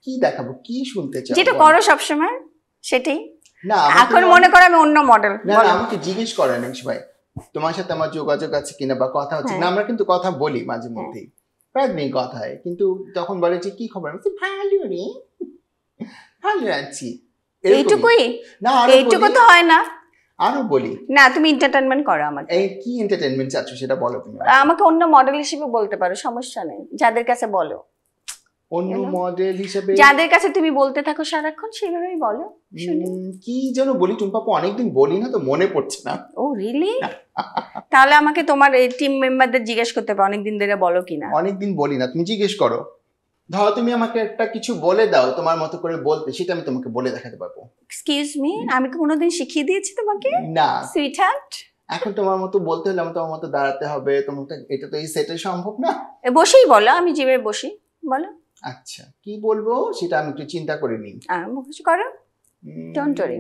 কি দেখাবো, কি শুনতে চাও? যেটা করো সব সময় সেটাই। না এখন মনে করো আমি অন্য মডেল। না আমাকে জিজ্ঞেস করেন ভাই তোমার সাথে আমার যোগাযোগ আছে কিনা বা কথা হচ্ছে না। আমরা কিন্তু কথা বলি মাঝে মধ্যেই, প্রায় কথা হয়, কিন্তু তখন বলে যে কি খবর, আমি ভালো রে, ভালো আছি, এইটুকুই না, এইটুকু তো হয় না, আরো বলি না। তুমি এন্টারটেইনমেন্ট করো আমাকে। এই কি এন্টারটেইনমেন্ট চাচ্ছ সেটা বলো তুমি আমাকে। অন্য মডেল হিসেবে বলতে পারো, সমস্যা নেই, যাদের কাছে বলো। অন্য মডেল হিসেবে যাদের কাছে তুমি বলতে থাকো সারাক্ষণ, সেইভাবেই বলো। কি যেন বলি টুম্পাপু, অনেকদিন বলি না তো মনে পড়ছে না। ও রিয়েলি? তাহলে আমাকে তোমার টিম মেম্বারদের জিজ্ঞেস করতে হবে অনেকদিন ধরে বলো কিনা। অনেকদিন বলি না, তুমি জিজ্ঞেস করো। ধরো তুমি আমাকে একটা কিছু বলে দাও তোমার মতো করে বলতে, সেটা আমি তোমাকে বলে দেখাতে পারবো। এক্সকিউজ মি, আমি কি কোনোদিন শিখিয়ে দিয়েছি তোমাকে? না, সুইট হার্ট। এখন তোমার মতো বলতে হলে আমি তোমার মতো দাঁড়াতে হবে, তোমাকে এটা তো এই সেটে সম্ভব না। বসেই বলো, আমি যেভাবে বসি বলো। আচ্ছা, কি বলবো সেটা আমি একটু চিন্তা করে নিই। আরম্ভ কিছু করো, ডোন্ট ওয়ারি,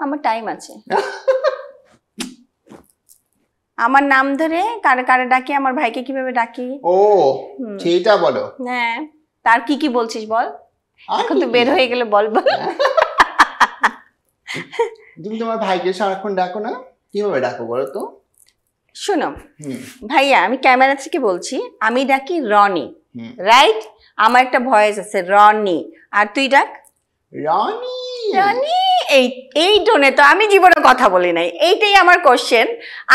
আমার টাইম আছে। আমার নাম ধরে কারে কারে ডাকি, আমার ভাইকে কিভাবে ডাকি। ও সেইটা বলো। হ্যাঁ, তার কি কি বলছিস বল, আর এখন তো কি বের কি? হয়ে গেলে বল বল। তুমি তোমার ভাইকে সারাক্ষণ ডাকো না, কিভাবে ডাকো বলো তো? শোনো হুম ভাইয়া, আমি ক্যামেরা থেকে বলছি, আমি ডাকি রনি, হুম। রাইট? আমার একটা ভয়েস আছে রনি, আর তুই ডাক রনি। রনি। এই এই টোনে তো আমি জীবনে কথা বলি নাই, এইটাই আমার কোশ্চেন।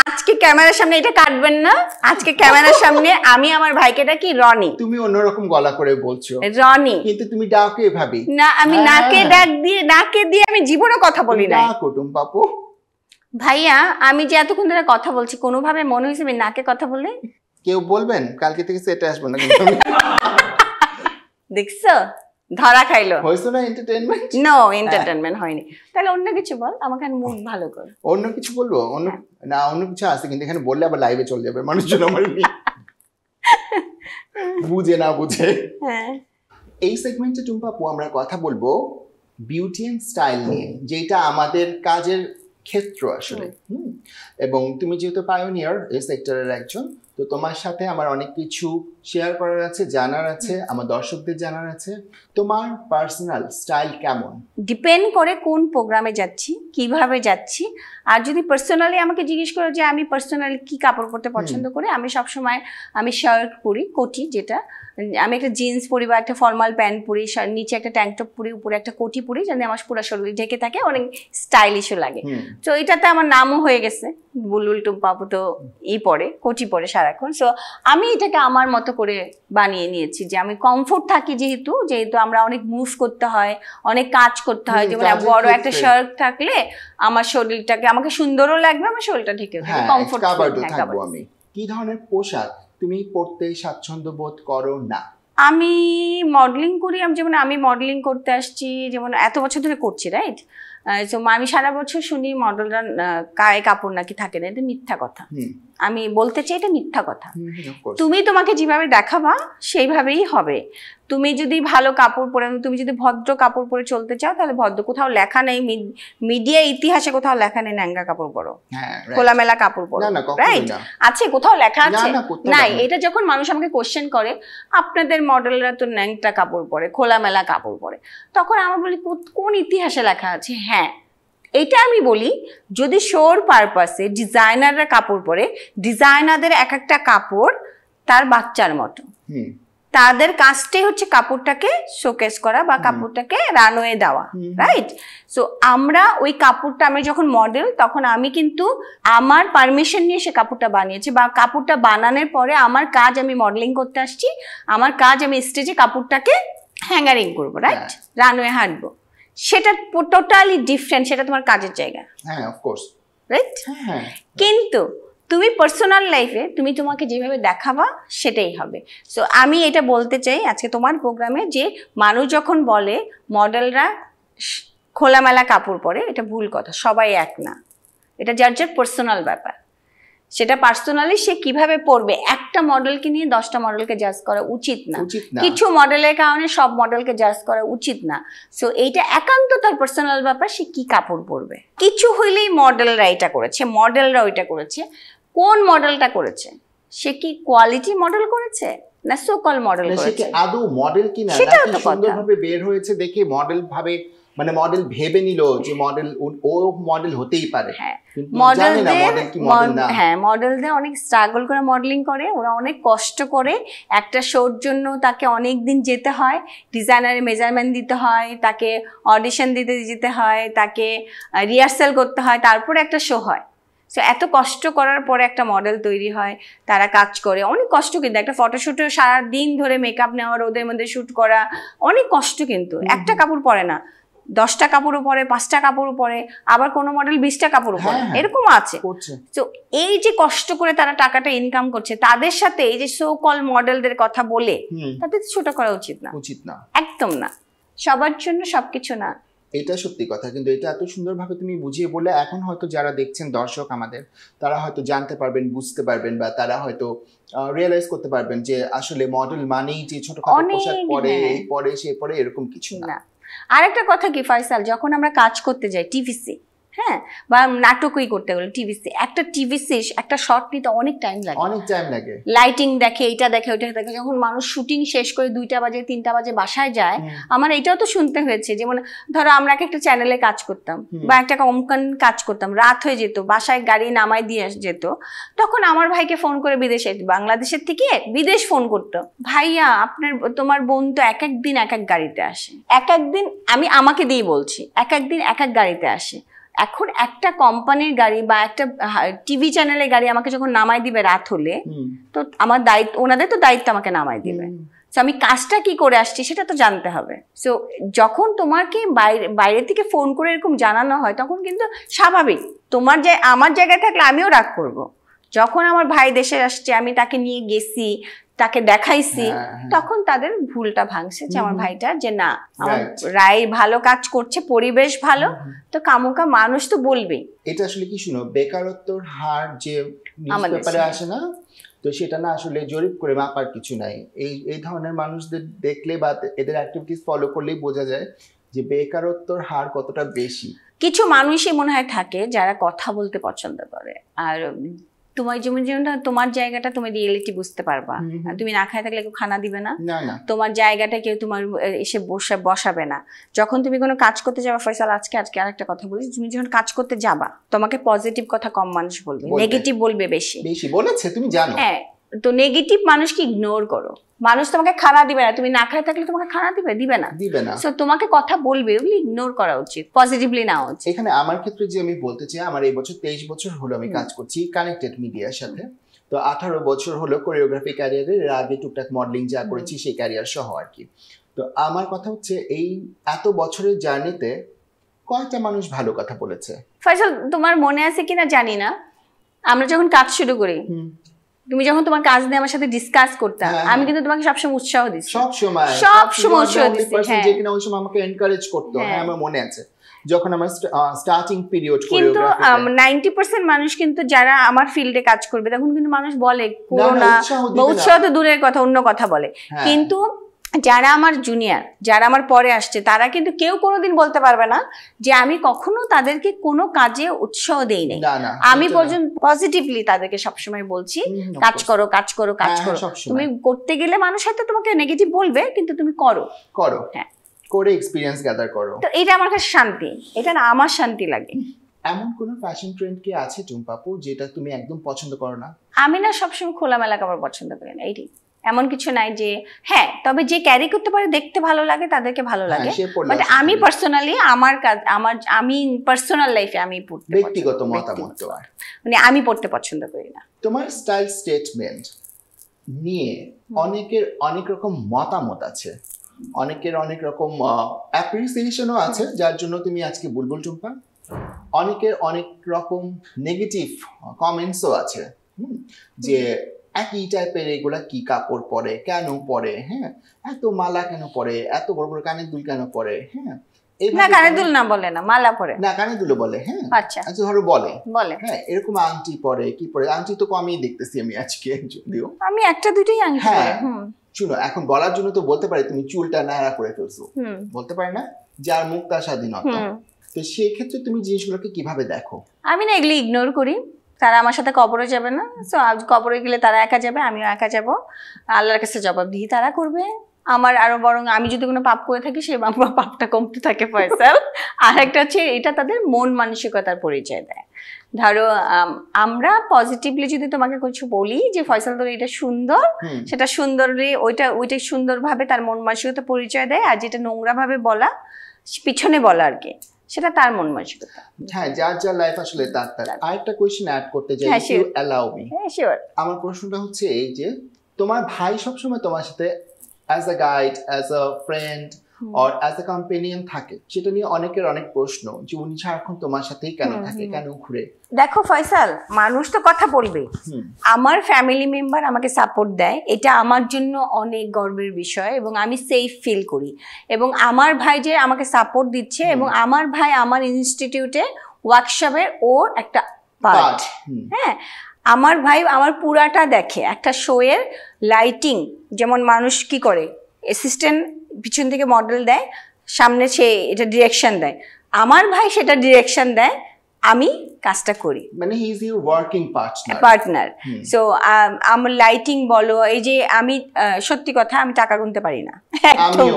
আজকে ক্যামেরার সামনে এটা কাটবেন না, আজকে ক্যামেরার সামনে আমি আমার ভাইকে ডাকি রনি। তুমি অন্যরকম গলা করে বলছো, রনি কিন্তু তুমি ডাকো এভাবে না, আমি হ্যাঁ। নাকে দিয়ে আমি জীবনে কথা বলি নাই। ডাকো টুম্পাপু। ভাইয়া, আমি যে এতক্ষণ ধরে কথা বলছি, কোনোভাবে মনে হয়েছে আমি নাকে কথা বলে? কেউ বলবেন কালকে থেকে সেটে আসবো না কিন্তু আমি। দেখছো, ধরা খাইলো। হয়েছে না এন্টারটেইনমেন্ট? নো এন্টারটেনমেন্ট হয়নি। তাহলে অন্য কিছু বল, আমাকে মুড ভালো কর। অন্য কিছু বলবো? অন্য না, অন্য কিছু আছে কিন্তু এখানে বললে আবার লাইভে চলে যাবে মানুষজন আমার নিয়ে। বুঝে না বুঝে। হ্যাঁ, এই সেগমেন্টে টুম্পাপু আমরা কথা বলবো বিউটি এন্ড স্টাইল নিয়ে, যেটা আমাদের কাজের ক্ষেত্র আসলে। এবং তুমি যেহেতু পায়োনিয়ার এই সেক্টরের একজন, তো তোমার সাথে আমার অনেক কিছু শেয়ার করার আছে, জানার আছে, আমার দর্শকদের জানার আছে। তোমার পার্সোনাল স্টাইল কেমন? ডিপেন্ড করে কোন প্রোগ্রামে যাচ্ছি, কিভাবে যাচ্ছি। আর যদি পার্সোনালি আমাকে জিজ্ঞেস করো যে আমি পার্সোনালি কি কাপড় পরতে পছন্দ করি, আমি সবসময় আমি শার্ট পরি, কোটি, যেটা আমি একটা জিন্স পরি বা একটা ফর্মাল প্যান্ট পরি, নিচে একটা ট্যাঙ্ক টপ পরি, উপরে একটা কোটি পরি, যাতে আমার পুরো শরীর ঢেকে থাকে, অনেক স্টাইলিশও লাগে। তো এটাতে আমার নামও হয়ে গেছে, বুলবুল টুম্পাপু তো পরে কোটি পরে সারাক্ষণ। সো আমি এটাকে আমার মতো করে বানিয়ে নিয়েছি, যে আমি কমফোর্ট থাকি, যেহেতু আমরা অনেক মুভ করতে হয়, অনেক কাজ করতে হয়, যেমন বড় একটা শার্ট থাকলে আমার শরীরটাকে, আমাকে সুন্দরও লাগবে, আমার শরীরটা ঢেকে থাকবে, কমফোর্ট থাকবো। আমি কি ধরনের পোশাক তুমি পরতে স্বাচ্ছন্দ্য বোধ করো না? আমি মডেলিং করি, যেমন আমি মডেলিং করতে আসছি, যেমন এত বছর ধরে করছি, রাইট? তো আমি সারা বছর শুনি মডেলরা গায়ে কাপড় নাকি থাকে না, এটা মিথ্যা কথা। আমি বলতে চাই এটা মিথ্যা কথা। তুমি তোমাকে যেভাবে দেখাবা সেইভাবেই হবে। তুমি যদি ভালো কাপড় পরে, তুমি যদি ভদ্র কাপড় পরে চলতে চাও, তাহলে ভদ্র, কোথাও লেখা নেই, মিডিয়া ইতিহাসে কোথাও লেখা নেই ন্যাঙ্গা কাপড় পরো, খোলামেলা কাপড় পরো, রাইট? আছে, কোথাও লেখা আছে? নাই। এটা যখন মানুষ আমাকে কোশ্চেন করে আপনাদের মডেলরা তো ন্যাংটা কাপড় পরে, খোলামেলা কাপড় পরে, তখন আমার বলি কোন ইতিহাসে লেখা আছে? হ্যাঁ, এটা আমি বলি, যদি শোর পারপাসে ডিজাইনাররা কাপড় পরে, ডিজাইনারদের এক একটা কাপড় তার বাচ্চার মতো, তাদের কাজটাই হচ্ছে কাপড়টাকে শোকেস করা বা কাপড়টাকে রানওয়ে দেওয়া, রাইট? সো আমরা ওই কাপড়টা, আমি যখন মডেল, তখন আমি কিন্তু আমার পারমিশন নিয়ে সে কাপড়টা বানিয়েছি, বা কাপড়টা বানানোর পরে আমার কাজ, আমি মডেলিং করতে আসছি, আমার কাজ আমি স্টেজে কাপড়টাকে হ্যাঙ্গারিং করবো, রাইট? রানওয়ে হাঁটবো, সেটা টোটালি ডিফারেন্ট, সেটা তোমার কাজের জায়গা, হ্যাঁ অফকোর্স, রাইট? কিন্তু তুমি পার্সোনাল লাইফে তুমি তোমাকে যেভাবে দেখাবা সেটাই হবে। সো আমি এটা বলতে চাই আজকে তোমার প্রোগ্রামে, যে মানুষ যখন বলে মডেলরা খোলামেলা কাপড় পরে, এটা ভুল কথা, সবাই এক না, এটা যার যার পার্সোনাল ব্যাপার। সেটা পার্সোনালি সে কিভাবে পরবে, একটা মডেলকে নিয়ে 10টা মডেলকে জাজ করা উচিত না, কিছু মডেলের কারণে সব মডেলকে জাজ করা উচিত না। সো এইটা একান্ত তার পার্সোনাল ব্যাপার, সে কি কাপড় পরবে। কিছু হইলেই মডেলরা এটা করেছে, মডেলরা ওইটা করেছে, কোন মডেলটা করেছে? সে কি কোয়ালিটি মডেল করেছে না সোকল মডেল করেছে? আদৌ মডেল কিনা, সেটাও তো কথা। সুন্দরভাবে বের হয়েছে দেখে মডেল ভাবে, মানে মডেল ভেবে নিল যে মডেল, ও মডেল হতেই পারে। মডেলদের অনেক স্ট্রাগল করে মডেলিং করে, ওরা অনেক কষ্ট করে, একটা শোর জন্য তাকে অনেক দিন যেতে হয়, ডিজাইনারের মেজারমেন্ট দিতে হয়, তাকে অডিশন দিতে যেতে হয়, তাকে রিহার্সাল করতে হয়, তারপরে একটা শো হয়। সো এত কষ্ট করার পরে একটা মডেল তৈরি হয়, তারা কাজ করে, অনেক কষ্ট। কিন্তু একটা ফটোশুটে সারাদিন ধরে মেকআপ নেওয়া, রোদের মধ্যে শ্যুট করা, অনেক কষ্ট, কিন্তু একটা কাপড় পরে না। 10টা কাপড়ও পরে, 5টা কাপড়ও পরে, আবার কোনো মডেল 20টা কাপড়ও পরে, এরকম আছে। তো এই যে কষ্ট করে তারা টাকাটা ইনকাম করছে, তাদের সাথে এই যে সো কল মডেলদের কথা বলে তাদের ছোট করা উচিত না, একদম না। সবার জন্য সবকিছু না, এটা সত্যি কথা। কিন্তু এটা এত সুন্দরভাবে তুমি বুঝিয়ে বলে এখন হয়তো যারা দেখছেন দর্শক আমাদের, তারা হয়তো জানতে পারবেন, বুঝতে পারবেন, বা তারা হয়তো রিয়েলাইজ করতে পারবেন যে আসলে মডেল মানেই যে ছোটখাটো পোশাক পরে, এই পরে সে পরে, এরকম কিছু না। আরেকটা কথা কি ফয়সাল, যখন আমরা কাজ করতে যাই টিভিসি, হ্যাঁ, বা নাটকই করতে গেলে টিভিসি, একটা টিভিসি একটা শট নিতে অনেক টাইম লাগে, লাইটিং দেখে, এটা দেখে, ওইটা দেখে। যখন মানুষ শুটিং শেষ করে 2টা বাজে 3টা বাজে বাসায় যায়, আমার এটাও তো শুনতে হয়েছে, যেমন ধরো আমরা একটা চ্যানেলে কাজ করতাম বা একটা কোম্পানি কাজ করতাম, রাত হয়ে যেত, বাসায় গাড়ি নামাই দিয়ে যেত, তখন আমার ভাইকে ফোন করে বিদেশে, বাংলাদেশের থেকে বিদেশ ফোন করতো, ভাইয়া তোমার বোন তো এক এক দিন এক এক গাড়িতে আসে, এক একদিন আমাকে দিয়ে বলছি, এক একদিন এক এক গাড়িতে আসে। এখন একটা কোম্পানির গাড়ি বা একটা টিভি চ্যানেলের গাড়ি আমাকে যখন নামাই দিবে রাত হলে, তো আমার দায়িত্ব, ওনাদের তো দায়িত্ব আমাকে নামাই দিবে, তো আমি কাজটা কি করে আসছি সেটা তো জানতে হবে। সো যখন তোমাকে বাইরে থেকে ফোন করে এরকম জানানো হয়, তখন কিন্তু স্বাভাবিক, আমার জায়গায় থাকলে আমিও রাগ করব। যখন আমার ভাই দেশে আসছে, আমি তাকে নিয়ে গেছি, তাকে দেখাইছি, তখন তাদের ভুলটা ভাঙছে যে আমার ভাইটা, যে না আমার রায় ভালো কাজ করছে, পরিবেশ ভালো, তো কামুকা মানুষ তো বলবেই। এটা আসলে কি শুনো, বেকারত্বর হার যে নিউজপেপারে আসে না, তো সেটা না আসলে জরিপ করে মাপার কিছু নাই। এই ধরনের মানুষদের দেখলে বা এদের অ্যাক্টিভিটিস ফলো করলেই বোঝা যায় যে বেকারত্বর হার কতটা বেশি। কিছু মানুষই মনে হয় থাকে যারা কথা বলতে পছন্দ করে, আর তোমার জায়গাটা তুমি রিয়েলিটি বুঝতে পারবা, তুমি না খায় থাকলে কেউ খানা দিবে না, তোমার জায়গাটা কেউ তোমার এসে বসাবে না। যখন তুমি কোনো কাজ করতে যাবা, ফয়সাল আজকে আরেকটা কথা বলি, তুমি যখন কাজ করতে যাবা, তোমাকে পজিটিভ কথা কম মানুষ বলবে, নেগেটিভ বলবে বেশি বলেছে, তুমি জানো। হ্যাঁ, তো নেগেটিভ মানুষকে ইগনোর করো। মানুষ তোমাকে খানা দিবে না, তুমি না খায় থাকলে তোমাকে খানা দিবে না। সো তোমাকে কথা বলবে, ওগুলি ইগনোর করা উচিত, পজিটিভলি না উচিত। এখানে আমার ক্ষেত্রে যে আমি বলতে চাই, আমার এই বছর 23 বছর হলো আমি কাজ করছি কানেক্টেড মিডিয়ার সাথে। তো 18 বছর হলো কোরিওগ্রাফি ক্যারিয়ারে, এর আগে টুকটাক মডেলিং যা করেছি সেই ক্যারিয়ার সহ আর কি। তো আমার কথা হচ্ছে, এই এত বছরের জার্নিতে কয়টা মানুষ ভালো কথা বলেছে? ফয়সাল, তোমার মনে আছে কিনা জানি না, আমরা যখন কাজ শুরু করি, তুমি যখন তোমার কাজ নিয়ে আমার সাথে ডিসকাস করতে, আমি কিন্তু তোমাকে সবসময় উৎসাহ দিচ্ছি, সবসময় উৎসাহ দিচ্ছি, যে কিনা ওই সময় আমাকে এনকারেজ করতো। হ্যাঁ, আমার মনে আছে যখন আমার স্টার্টিং পিরিয়ড। কিন্তু 90% মানুষ কিন্তু যারা আমার ফিল্ডে কাজ করবে, তখন কিন্তু মানুষ বলে করোনা, উৎসাহ তো দূরের কথা, অন্য কথা বলে। কিন্তু যারা আমার জুনিয়র, যারা আমার পরে আসছে, তারা কিন্তু কেউ কোনোদিন বলতে পারবে না যে আমি কখনো তাদেরকে কোনো কাজে উৎসাহ দেই নাই। আমি পর্যন্ত পজিটিভলি তাদেরকে সবসময় বলছি, কাজ করো কাজ করো কাজ করো। তুমি করতে গেলে মানুষ হয়তো তোমাকে নেগেটিভ বলবে, কিন্তু তুমি করো। হ্যাঁ, করে এক্সপেরিয়েন্স গ্যাদার করো। তো এটা আমার কাছে শান্তি, এটা না আমার শান্তি লাগে। এমন কোন ফ্যাশন ট্রেন্ড কি আছে টুম্পাপু যেটা তুমি একদম পছন্দ করো না? আমি না সবসময় খোলামেলা কাপড় পছন্দ করি না, এইটাই। এমন কিছু নাই যে, হ্যাঁ, তবে যে ক্যারি করতে পারে, দেখতে ভালো লাগে, তাদেরকে ভালো লাগে। বাট আমি পার্সোনালি আমার কাজ, আমি পার্সোনাল লাইফে আমি পড়তে, ব্যক্তিগত মতামত তোমার, মানে আমি পড়তে পছন্দ করি না। তোমার স্টাইল স্টেটমেন্ট নিয়ে অনেকের অনেক রকম মতামত আছে, অনেকের অনেক রকম অ্যাপ্রিসিয়েশনও আছে, যার জন্য তুমি আজকে বুলবুল টুম্পা। অনেকের অনেক রকম নেগেটিভ কমেন্টসও আছে, যে একই টাইপের এগুলা কি কাপড় পরে, কেন পরে, হ্যাঁ, এত মালা কেন পরে, এত বড় বড় কানের দুল কেন পরে, হ্যাঁ, না কানের দুল না বলে না, মালা পরে না, কানের দুল বলে, হ্যাঁ, আচ্ছা ধরো বলে, হ্যাঁ, এরকম আংটি পরে, কি পরে, আংটি তো কমই দেখতেছি আমি আজকে, যদিও আমি একটা দুটোই আংটি পরে। শুনো, এখন বলার জন্য তো বলতে পারে তুমি চুলটা নাড়া করে ফেলছো, বলতে পারে না, যার মুখ তার স্বাধীনতা। তো সেই ক্ষেত্রে তুমি জিনিসগুলোকে কিভাবে দেখো? আমি না এগুলি ইগনোর করি, তারা আমার সাথে কবরে যাবে না। সো কবরে গেলে তারা একা যাবে, আমিও একা যাব, আল্লাহর কাছে জবাবদিহি তারা করবে আমার। আরো বরং আমি যদি কোনো পাপ করে থাকি, সেই পাপটা কমতে থাকে ফয়সাল। আর একটা হচ্ছে, এটা তাদের মন মানসিকতার পরিচয় দেয়। ধরো আমরা পজিটিভলি যদি তোমাকে কিছু বলি যে ফয়সাল তোর এটা সুন্দর, সেটা সুন্দরলি ওইটাই সুন্দরভাবে তার মন মানসিকতা পরিচয় দেয়। আর যেটা নোংরা ভাবে বলা, পিছনে বলা আর কি, সেটা তার মন মানসিকতা। হ্যাঁ, যার লাইফ আসলে তার। আরেকটা কোয়েশ্চেন অ্যাড করতে চাই, ইউ অ্যালাউ মি। হ্যাঁ, শিওর। আমার প্রশ্নটা হচ্ছে এই যে, তোমার ভাই সবসময় তোমার সাথে as a guide, as a friend, আর অ্যাজ এ কম্পেনিয়ন থাকে, সেটা নিয়ে অনেকের অনেক প্রশ্ন যে উনি সারাক্ষণ তোমার সাথেই কেন থাকে, কেন ঘুরে। দেখো ফয়সাল, মানুষ তো কথা বলবে, আমার ফ্যামিলি মেম্বার আমাকে সাপোর্ট দেয়, এটা আমার জন্য অনেক গর্বের বিষয় এবং আমি সেফ ফিল করি। এবং আমার ভাই যে আমাকে সাপোর্ট দিচ্ছে, এবং আমার ভাই আমার ইনস্টিটিউটে ওয়ার্কশপের ওর একটা পার্ট। হ্যাঁ, আমার ভাই আমার পুরাটা দেখে। একটা শো এর লাইটিং যেমন মানুষ কি করে, অ্যাসিস্ট্যান্ট পিছন থেকে মডেল দেয়, সামনে সে এটা ডিরেকশন দেয়, আমার ভাই সেটা ডিরেকশন দেয়, আমি কাজটা করি, মানে he is your working partner. So আমার লাইটিং বলো, এই যে আমি সত্যি কথা আমি টাকা গুনতে পারি না একদম।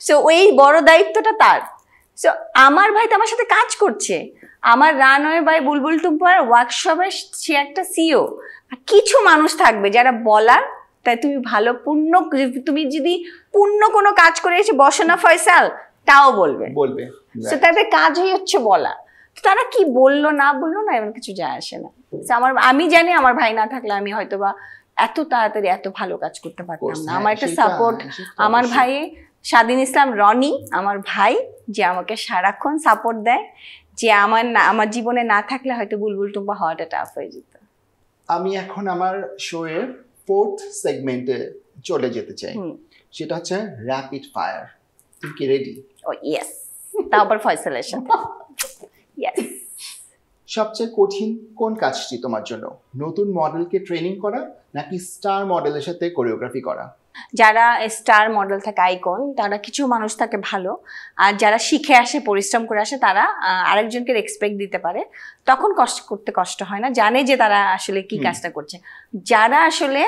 সো ওই বড় দায়িত্বটা তার। সো আমার ভাই তো আমার সাথে কাজ করছে, আমার রানওয়ে বাই বুলবুল টুম্পার ওয়ার্কশপের সে একটা সিও। কিছু মানুষ থাকবে যারা বলার, তাই তুমি ভালো তুমি যদি পূর্ণ কোনো কাজ করে এসে বসো না ফয়সাল, তাও বলবে। তো তাদের কাজই হচ্ছে বলা। তারা কি বললো না বললো না এমন কিছু যায় আসে না। আমি জানি আমার ভাই না থাকলে আমি হয়তো বা এত তাড়াতাড়ি এত ভালো কাজ করতে পারতাম না। আমার একটা সাপোর্ট, আমার ভাই স্বাধীন ইসলাম রনি, আমার ভাই, যে আমাকে সারাক্ষণ সাপোর্ট দেয়, যে আমার জীবনে না থাকলে হয়তো বুলবুল টুম্পা হওয়াটা টাফ হয়ে যেত। আমি এখন আমার শো এর 4th সেগমেন্টে চলে যেতে চাই, সেটা হচ্ছে র্যাপিড ফায়ার। তুমি কি রেডি? ও ইয়েস, তারপর ফয়সালের সাথে। ইয়েস। সবচেয়ে কঠিন কোন কাজটি তোমার জন্য? নতুন মডেলকে ট্রেনিং করা নাকি স্টার মডেলের সাথে কোরিওগ্রাফি করা? যারা স্টার মডেল থাকে, আইকন, তারা কিছু মানুষ থাকে ভালো, আর যারা শিখে আসে পরিশ্রম করে আসে তারা আরেকজনকে রেসপেক্ট দিতে পারে, তখন কষ্ট হয় না, জানে যে তারা আসলে কি কাজটা করছে। যারা আসলে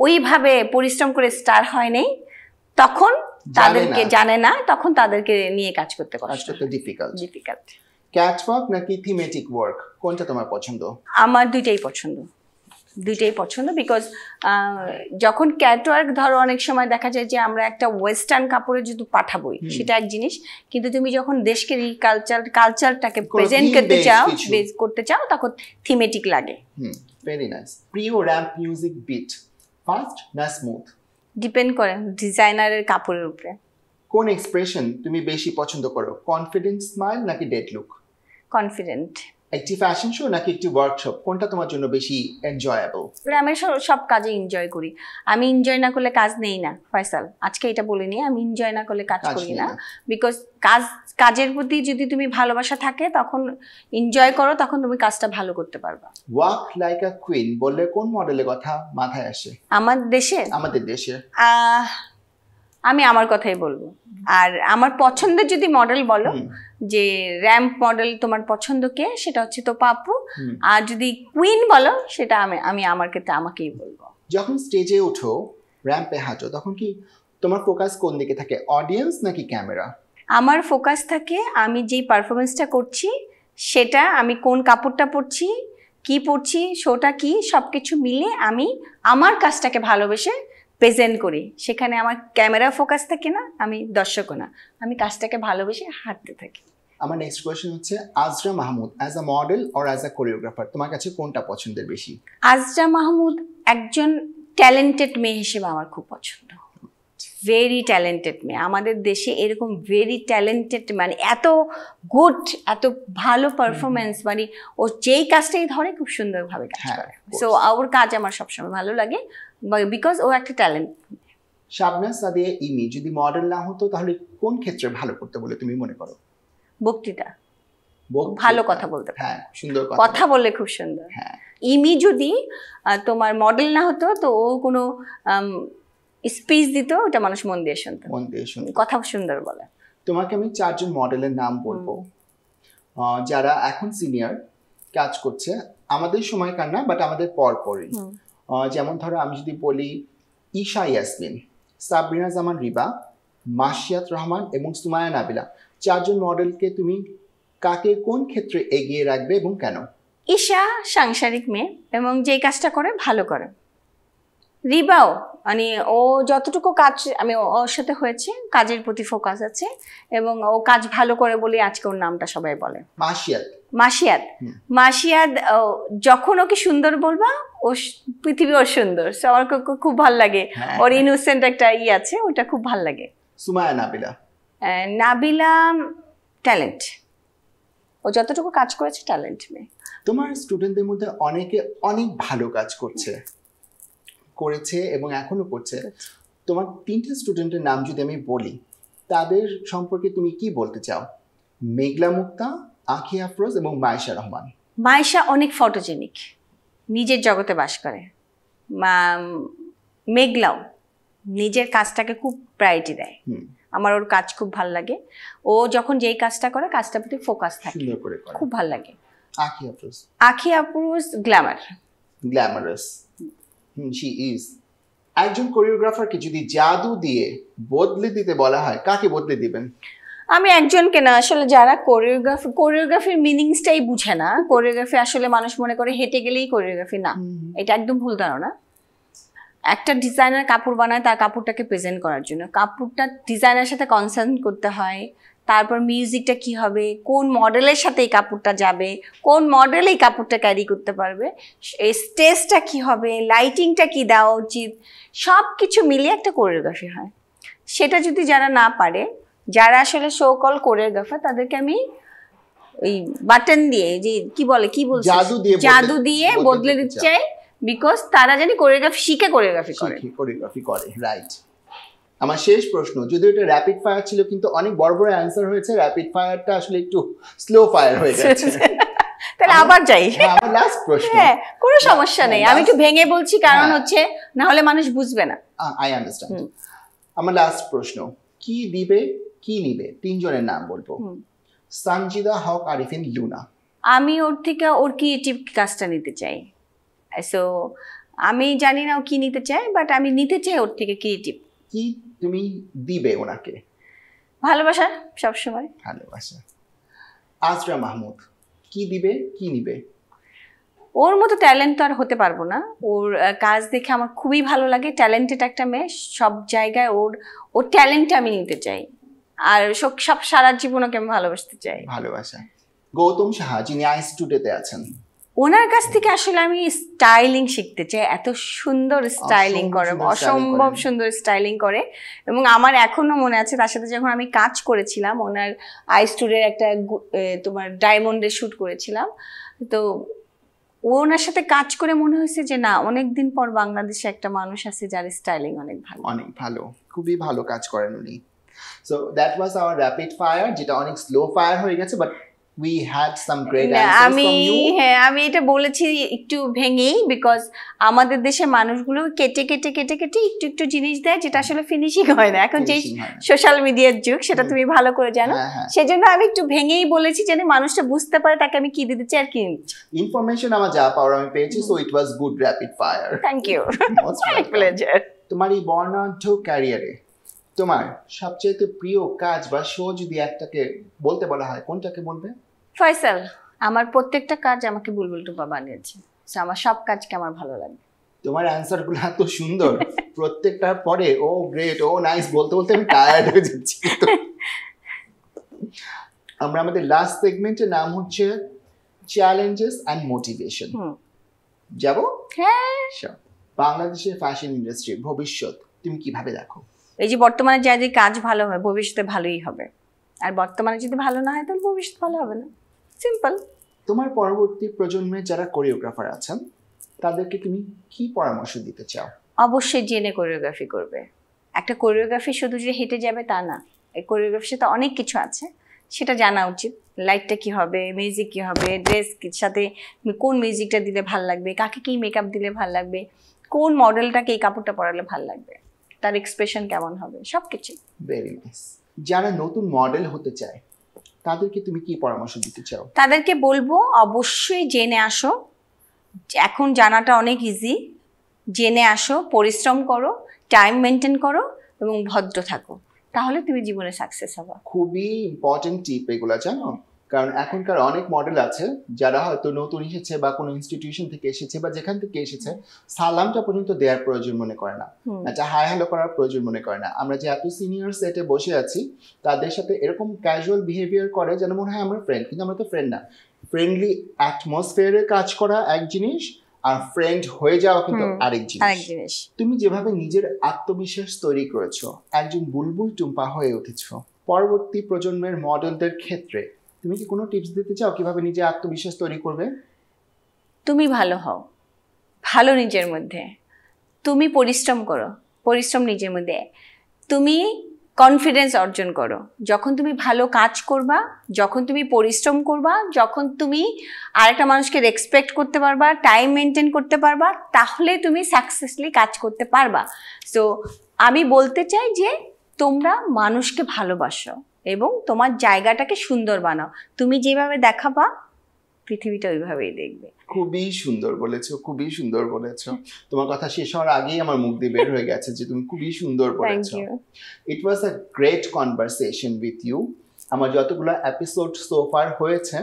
ওইভাবে পরিশ্রম করে স্টার হয় নাই, তখন তাদেরকে জানে না, তখন তাদেরকে নিয়ে কাজ করতে ডিফিকাল্ট। ক্যাটওয়াক নাকি থিমেটিক ওয়ার্ক, কোনটা তোমার পছন্দ? আমার দুইটাই পছন্দ, বিকজ যখন ক্যাটওয়ার্ক ধরো অনেক সময় দেখা যায় যে আমরা একটা ওয়েস্টার্ন কাপড়ে যদি পাঠাবোই, সেটা এক জিনিস, কিন্তু তুমি যখন দেশকে কালচারটাকে প্রেজেন্ট করতে চাও তখন থিমেটিক লাগে। Very nice. প্রিয় র‍্যাম্প মিউজিক বিট ফাস্ট না স্মুথ? ডিপেন্ড করে ডিজাইনারের কাপড়ের উপরে। কোন এক্সপ্রেশন তুমি বেশি পছন্দ করো, কনফিডেন্ট স্মাইল নাকি ডেড লুক? কনফিডেন্ট। একটি ফ্যাশন শো নাকি একটি ওয়ার্কশপ, কোনটা তোমার জন্য বেশি এনজয়েবল? আমি সব কাজে এনজয় করি। আমি এনজয় না করলে কাজ নেই না ফয়সাল, আজকে এটা বলিনি, আমি এনজয় না করলে কাজ করি না। বিকজ কাজের প্রতি যদি তুমি ভালোবাসা থাকে, তখন এনজয় করো, তখন তুমি কাজটা ভালো করতে পারবা। ওয়াক লাইক আ কুইন বললে কোন মডেলের কথা মাথায় আসে? আমাদের দেশে আমি আমার কথাই বলবো। আর আমার পছন্দের যদি মডেল বলো, যে র্যাম্প মডেল তোমার পছন্দ কে, সেটা হচ্ছে তো পাপু। আর যদি কুইন বলো, সেটা আমি আমার ক্ষেত্রে আমাকেই বলবো। যখন স্টেজে ওঠো, র্যাম্পে হাঁটো, তখন কি তোমার ফোকাস কোন দিকে থাকে, অডিয়েন্স নাকি ক্যামেরা? আমার ফোকাস থাকে আমি যেই পারফরমেন্সটা করছি, সেটা আমি কোন কাপড়টা পরছি, কি পরছি, শোটা কি, সবকিছু মিলে আমি আমার কাজটাকে ভালোবেসে প্রেজেন্ট করি। সেখানে আমার ক্যামেরা ফোকাস থাকে না, আমি দর্শকও না, আমি কাজটাকে ভালোবেসে হাঁটতে থাকি। আমার নেক্সট কোয়েশ্চেন হচ্ছে, Azra Mahmood as a model or as a choreographer, তোমার কাছে কোনটা পছন্দের বেশি? আজরা মাহমুদ একজন ট্যালেন্টেড মেয়ে হিসেবে আমার খুব পছন্দ। ভেরি ট্যালেন্টেড মেয়ে। আমাদের দেশে এরকম ভেরি ট্যালেন্টেড, মানে এত গুড, এত ভালো পারফরমেন্স, মানে ও যেই কাজটাই ধরে খুব সুন্দরভাবে কাজ করে। সো ওর কাজ আমার সবসময় ভালো লাগে, বিকজ ও একটা ট্যালেন্ট। শাবনাজ সাদিয়া ইমি যদি মডেল না হতো, তাহলে কোন ক্ষেত্রে ভালো করতে বলে তুমি মনে করো? বক্তৃতা, ভালো কথা বলতে পারে। হ্যাঁ, সুন্দর কথা বললে খুব সুন্দর। হ্যাঁ। ইমি যদি তোমার মডেল না হতো, তো ও কোনো স্পিচ দিত, ওটা মানুষ মন দিয়ে শুনতো, কথা সুন্দর বলে। তোমাকে আমি 4 জন মডেলের নাম বলবো, যারা এখন সিনিয়র কাজ করছে, আমাদের সময়কার না, বাট আমাদের পরপরই। যেমন ধরো আমি যদি বলি, ঈশা ইয়াসমিন, সাবরিনা জামান রিবা, মাসিয়াত রহমান এবং সুমায়া নাবিলা, 4 জন মডেলকে তুমি কাকে কোন ক্ষেত্রে এগিয়ে রাখবে এবং কেন? ঈশা সাংসারিক মেয়ে এবং যেই কাজটা করে ভালো করে। রিবাও, মানে ও যতটুকু কাজ আমি ওর সাথে হয়েছে, কাজের প্রতি ফোকাস আছে এবং ও কাজ ভালো করে বলে আজকে ওর নামটা সবাই বলে। মাসিয়াত যখন ওকে সুন্দর বলবা, পৃথিবী ওর সুন্দর, So আমার খুব ভাল লাগে। হ্যাঁ। ওর ইনোসেন্ট একটা আছে, ওটা খুব ভাল লাগে। সুমায়া নাবিলা? নাবিলা ট্যালেন্ট, ও যতটুকু কাজ করেছে ট্যালেন্ট মেয়ে। তোমার স্টুডেন্টদের মধ্যে অনেকে অনেক ভালো কাজ করেছে এবং এখনো করছে। তোমার 3টে স্টুডেন্টের নাম যদি আমি বলি, তাদের সম্পর্কে তুমি কি বলতে চাও? মেঘলা মুক্তা, আঁখি আফরোজ এবং মায়েশা রহমান। মায়েশা অনেক ফটোজেনিক, নিজের জগতে বাস করে। মেঘলাও নিজের কাজটাকে খুব প্রায়োরিটি দেয়। আমার ওর কাজ খুব ভাল লাগে। ও যখন যেই কাজটা করে কাজটার প্রতি ফোকাস থাকে, সুন্দর করে করে। খুব ভাল লাগে। আঁখি আফরোজ গ্ল্যামারাস। She is. একজন কোরিওগ্রাফারকে যদি জাদু দিয়ে বদলে দিতে বলা হয়, কাকে বদলে দিবেন? আমি একজনকে না, আসলে যারা কোরিওগ্রাফির মিনিংসটাই বুঝে না। কোরিওগ্রাফি আসলে মানুষ মনে করে হেঁটে গেলেই কোরিওগ্রাফি, না, এটা একদম ভুল ধারণা। একটা ডিজাইনার কাপড় বানায় তার কাপড়টাকে প্রেজেন্ট করার জন্য, কাপড়টা ডিজাইনার সাথে কনসার্ন করতে হয়। তারপর মিউজিকটা কি হবে, কোন মডেলের সাথে এই কাপড়টা যাবে, কোন মডেল এই কাপড়টা ক্যারি করতে পারবে, স্টেজটা কি হবে, লাইটিংটা কি দেওয়া উচিত, সব কিছু মিলিয়ে একটা কোরিওগ্রাফি হয়। সেটা যদি যারা না পারে, যারা আসলে শো কল কোরিওগ্রাফার, তাদেরকে আমি ওই বাটন দিয়ে, যে কি বলছে, জাদু দিয়ে বদলে দিতে চাই। বিকজ তারা জানি কোরিওগ্রাফি শিখে কোরিওগ্রাফি করে। রাইট। আমার শেষ প্রশ্ন, যদিও এটা র্যাপিড ফায়ার ছিল, কিন্তু অনেক বড় বড় অ্যান্সার হয়েছে। র্যাপিড ফায়ারটা আসলে একটু স্লো ফায়ার হয়ে গেছে। তাহলে আবার যাই। আমার লাস্ট প্রশ্ন। হ্যাঁ, কোনো সমস্যা নেই, আমি একটু ভেঙে বলছি, কারণ হচ্ছে না হলে মানুষ বুঝবে না। I understand. আমার লাস্ট প্রশ্ন, কি দিবে কি নিবে? 3 জনের নাম বলবো। সানজিদা হক, আরিফিন, লুনা। আমি ওর থেকে ওর ক্রিয়েটিভ কাজটা নিতে চাই। সো আমি জানি না ও কি নিতে চায়, বাট আমি নিতে চাই ওর থেকে ক্রিয়েটিভ। কি তুমি দিবে ওনাকে? ভালোবাসা, সবসময় ভালোবাসা। আজরা মাহমুদ, কি দিবে কি নিবে? ওর মতো ট্যালেন্ট তো আর হতে পারবো না। ওর কাজ দেখে আমার খুবই ভালো লাগে। ট্যালেন্টেড একটা মেয়ে, সব জায়গায় ওর ট্যালেন্ট আমি নিতে চাই, আর সব সারা জীবন ওকে আমি ভালোবাসতে চাই। ভালোবাসা। গৌতম সাহা, যিনি আইস্টুডেতে আছেন, ওনার কাছ থেকে আসলে আমি স্টাইলিং শিখতে চাই। এত সুন্দর স্টাইলিং করে, অসম্ভব সুন্দর স্টাইলিং করে। এবং আমার এখনো মনে আছে, তার সাথে যখন আমি কাজ করেছিলাম, ওনার আইস্টুডের একটা তোমার ডায়মন্ডের শ্যুট করেছিলাম, তো ওনার সাথে কাজ করে মনে হয়েছে যে না, অনেকদিন পর বাংলাদেশে একটা মানুষ আছে যার স্টাইলিং অনেক ভালো। অনেক ভালো, খুবই ভালো কাজ করেন উনি। So that was our rapid fire, যেটা অনেক স্লো ফায়ার হয়ে গেছে, but we had some great answers from you. আমি এটা বলেছি একটু ভেঙেই, বিকজ আমাদের দেশের মানুষগুলো কেটে একটু জিনিস দেয়, যেটা আসলে ফিনিশিং হয় না। এখন যে সোশ্যাল মিডিয়ার যুগ, সেটা তুমি ভালো করে জানো। সেজন্য আমি একটু ভেঙেই বলেছি, যেন মানুষটা বুঝতে পারে তাকে আমি কি দিতে চাই আর কি নিচ্ছি। ইনফরমেশন আমার যা পাওয়ার আমি পেয়েছি, so it was good rapid fire. Thank you, my pleasure. তোমার এই বর্ণাঢ্য ক্যারিয়ারে তোমার সবচেয়ে প্রিয় কাজ বা শো যদি একটাকে বলতে বলা হয়, কোনটাকে বলবে? ফয়সাল। আমার প্রত্যেকটা কাজ আমাকে বুলবুল টুপা বানিয়েছে, আমার সব কাজকে আমার ভালো লাগে। তোমার অ্যান্সার গুলো এত সুন্দর, প্রত্যেকটার পরে ও গ্রেট, ও নাইস বলতে বলতে আমি টায়ার্ড হয়ে যাচ্ছি। আমরা আমাদের লাস্ট সেগমেন্টের নাম হচ্ছে চ্যালেঞ্জেস অ্যান্ড মোটিভেশন। যাবো? হ্যাঁ। বাংলাদেশের ফ্যাশন ইন্ডাস্ট্রি ভবিষ্যৎ তুমি কিভাবে দেখো? এই যে বর্তমানে যে কাজ ভালো হয়, ভবিষ্যতে ভালোই হবে। আর বর্তমানে যদি ভালো না হয়, তাহলে ভবিষ্যৎ ভালো হবে না। সিম্পল। তোমার পরবর্তী প্রজন্মের যারা কোরিওগ্রাফার আছেন, তাদেরকে তুমি কি পরামর্শ দিতে চাও? অবশ্যই জেনে কোরিওগ্রাফি করবে। একটা কোরিওগ্রাফি শুধু যে হেঁটে যাবে তা না, এই কোরিওগ্রাফির সাথে অনেক কিছু আছে, সেটা জানা উচিত। লাইটটা কি হবে, মিউজিক কি হবে, ড্রেস সাথে কোন মিউজিকটা দিলে ভাল লাগবে, কাকে কি মেকআপ দিলে ভাল লাগবে, কোন মডেলটাকে এই কাপড়টা পরালে ভাল লাগবে, তার এক্সপ্রেশন কেমন হবে, সব কিছু। Very nice. যারা নতুন মডেল হতে চায়, তাদেরকে তুমি কি পরামর্শ দিতে চাও? তাদেরকে বলবো অবশ্যই জেনে আসো। এখন জানাটা অনেক ইজি। জেনে আসো, পরিশ্রম করো, টাইম মেনটেন করো এবং ভদ্র থাকো, তাহলে তুমি জীবনে সাকসেস হবে। খুবই ইম্পর্টেন্ট টিপ এগুলো, জানো? কারণ এখনকার অনেক মডেল আছে যারা হয়তো নতুন এসেছে বা কোনো ইনস্টিটিউশন থেকে এসেছে বা যেখান থেকে এসেছে, সালামটা পর্যন্ত দেওয়ার প্রয়োজন মনে করে না, একটা হাই হ্যালো করার প্রয়োজন মনে করে না। আমরা যে এত সিনিয়র সেটে বসে আছি, তাদের সাথে এরকম ক্যাজুয়াল বিহেভিয়ার করে যেন মনে হয় আমরা ফ্রেন্ড, কিন্তু আমরা তো ফ্রেন্ড না। ফ্রেন্ডলি অ্যাটমসফিয়ারে কাজ করা এক জিনিস, আর ফ্রেন্ড হয়ে যাওয়া কিন্তু আরেক আরেক জিনিস। জিনিস। তুমি যেভাবে নিজের আত্মবিশ্বাস তৈরি করেছো, একজন বুলবুল টুম্পা হয়ে উঠেছো, পরবর্তী প্রজন্মের মডেলদের ক্ষেত্রে তুমি কি কোনো টিপস দিতে চাও কিভাবে নিজের আত্মবিশ্বাস তৈরি করবে? তুমি ভালো হও, ভালো নিজের মধ্যে, তুমি পরিশ্রম করো, পরিশ্রম নিজের মধ্যে, তুমি কনফিডেন্স অর্জন করো। যখন তুমি ভালো কাজ করবা, যখন তুমি পরিশ্রম করবা, যখন তুমি আরেকটা মানুষকে রেসপেক্ট করতে পারবা, টাইম মেনটেন করতে পারবা, তাহলে তুমি সাকসেসফুলি কাজ করতে পারবা। সো আমি বলতে চাই যে তোমরা মানুষকে ভালোবাসো এবং তোমার জায়গাটাকে সুন্দর বানাও। তুমি যেভাবে দেখাবা পৃথিবীটা ওইভাবেই দেখবে। খুবই সুন্দর বলেছো, খুবই সুন্দর বলেছো। তোমার কথা শেষ হওয়ার আগেই আমার মুখ দিয়ে বের হয়ে গেছে যে তুমি খুবই সুন্দর থ্যাংক বলেছো। You. It was a great conversation with you. আমার যতগুলো এপিসোড সো ফার হয়েছে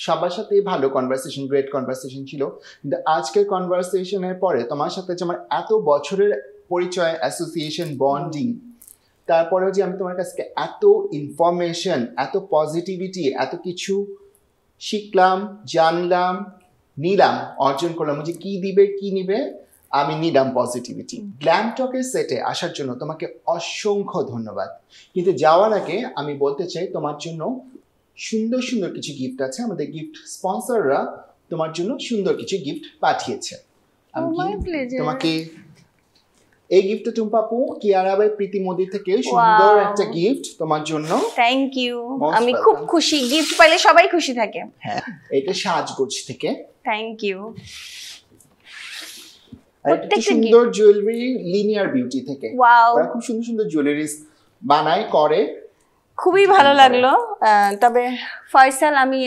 সবার সাথেই ভালো কনভারসেশন, গ্রেট কনভারসেশন ছিল, কিন্তু আজকের কনভারসেশনের পরে তোমার সাথে যে আমার এত বছরের পরিচয়, অ্যাসোসিয়েশন, বন্ডিং, তারপরেও যে আমি তোমার কাছ থেকে এত ইনফরমেশন, এত পজিটিভিটি, এত কিছু শিখলাম, জানলাম, নিলাম, অর্জন করলাম, যে কি দিবে কি নিবে, আমি নিলাম পজিটিভিটি। গ্ল্যাম টকের সেটে আসার জন্য তোমাকে অসংখ্য ধন্যবাদ। কিন্তু যাওয়ার আগে আমি বলতে চাই তোমার জন্য সুন্দর সুন্দর কিছু গিফট আছে। আমাদের গিফট স্পন্সররা তোমার জন্য সুন্দর কিছু গিফট পাঠিয়েছে। আমি কি My pleasure. তোমাকে এই গিফটটা টুম্পাপু কিয়ারা বাই প্রীতি মোদি থেকে সুন্দর Wow. একটা গিফট তোমার জন্য। Thank you. Most আমি খুব welcome. খুশি, গিফট পাইলে সবাই খুশি থাকে। হ্যাঁ, এটা সাজগোজ থেকে। Thank you. আর একটা প্রত্যেকটা সুন্দর জুয়েলারি লিনিয়ার বিউটি থেকে। ওয়াও, ওরা খুব সুন্দর সুন্দর জুয়েলারিস বানায়, করে। খুবই ভালো লাগলো। তবে ফয়সাল, আমি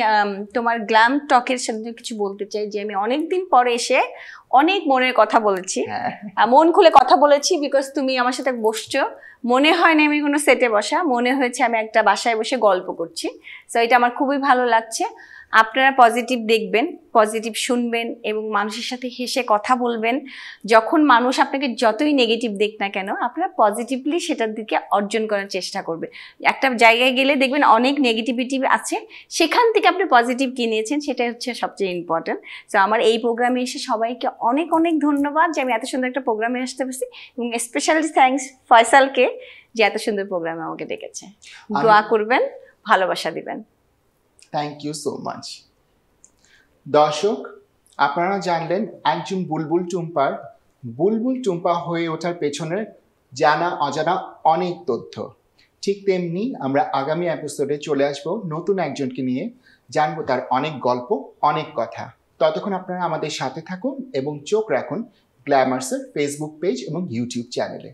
তোমার গ্ল্যাম টকের সাথে কিছু বলতে চাই যে আমি অনেকদিন পরে এসে অনেক মনের কথা বলেছি, হ্যাঁ, মন খুলে কথা বলেছি, বিকজ তুমি আমার সাথে বসছো। মনে হয় না আমি কোনো সেটে বসা, মনে হয়েছে আমি একটা বাসায় বসে গল্প করছি। সো এটা আমার খুবই ভালো লাগছে। আপনারা পজিটিভ দেখবেন, পজিটিভ শুনবেন এবং মানুষের সাথে হেসে কথা বলবেন। যখন মানুষ আপনাকে যতই নেগেটিভ দেখ না কেন, আপনারা পজিটিভলি সেটার দিকে অর্জন করার চেষ্টা করবেন। একটা জায়গায় গেলে দেখবেন অনেক নেগেটিভিটি আছে, সেখান থেকে আপনি পজিটিভ কি নিয়েছেন সেটাই হচ্ছে সবচেয়ে ইম্পর্টেন্ট। সো আমার এই প্রোগ্রামে এসে সবাইকে অনেক অনেক ধন্যবাদ যে আমি এত সুন্দর একটা প্রোগ্রামে আসতে পারছি, এবং স্পেশালি থ্যাঙ্কস ফয়সালকে যে এত সুন্দর প্রোগ্রামে আমাকে ডেকেছে। দোয়া করবেন, ভালোবাসা দিবেন। Thank you so much. দর্শক, আপনারা জানলেন একজন বুলবুল টুম্পা হয়ে ওঠার পেছনের জানা অজানা অনেক তথ্য। ঠিক তেমনি আমরা আগামী এপিসোডে চলে আসবো নতুন একজনকে নিয়ে, জানবো তার অনেক গল্প, অনেক কথা। ততক্ষণ আপনারা আমাদের সাথে থাকুন এবং চোখ রাখুন গ্ল্যামার্সের ফেসবুক পেজ এবং ইউটিউব চ্যানেলে।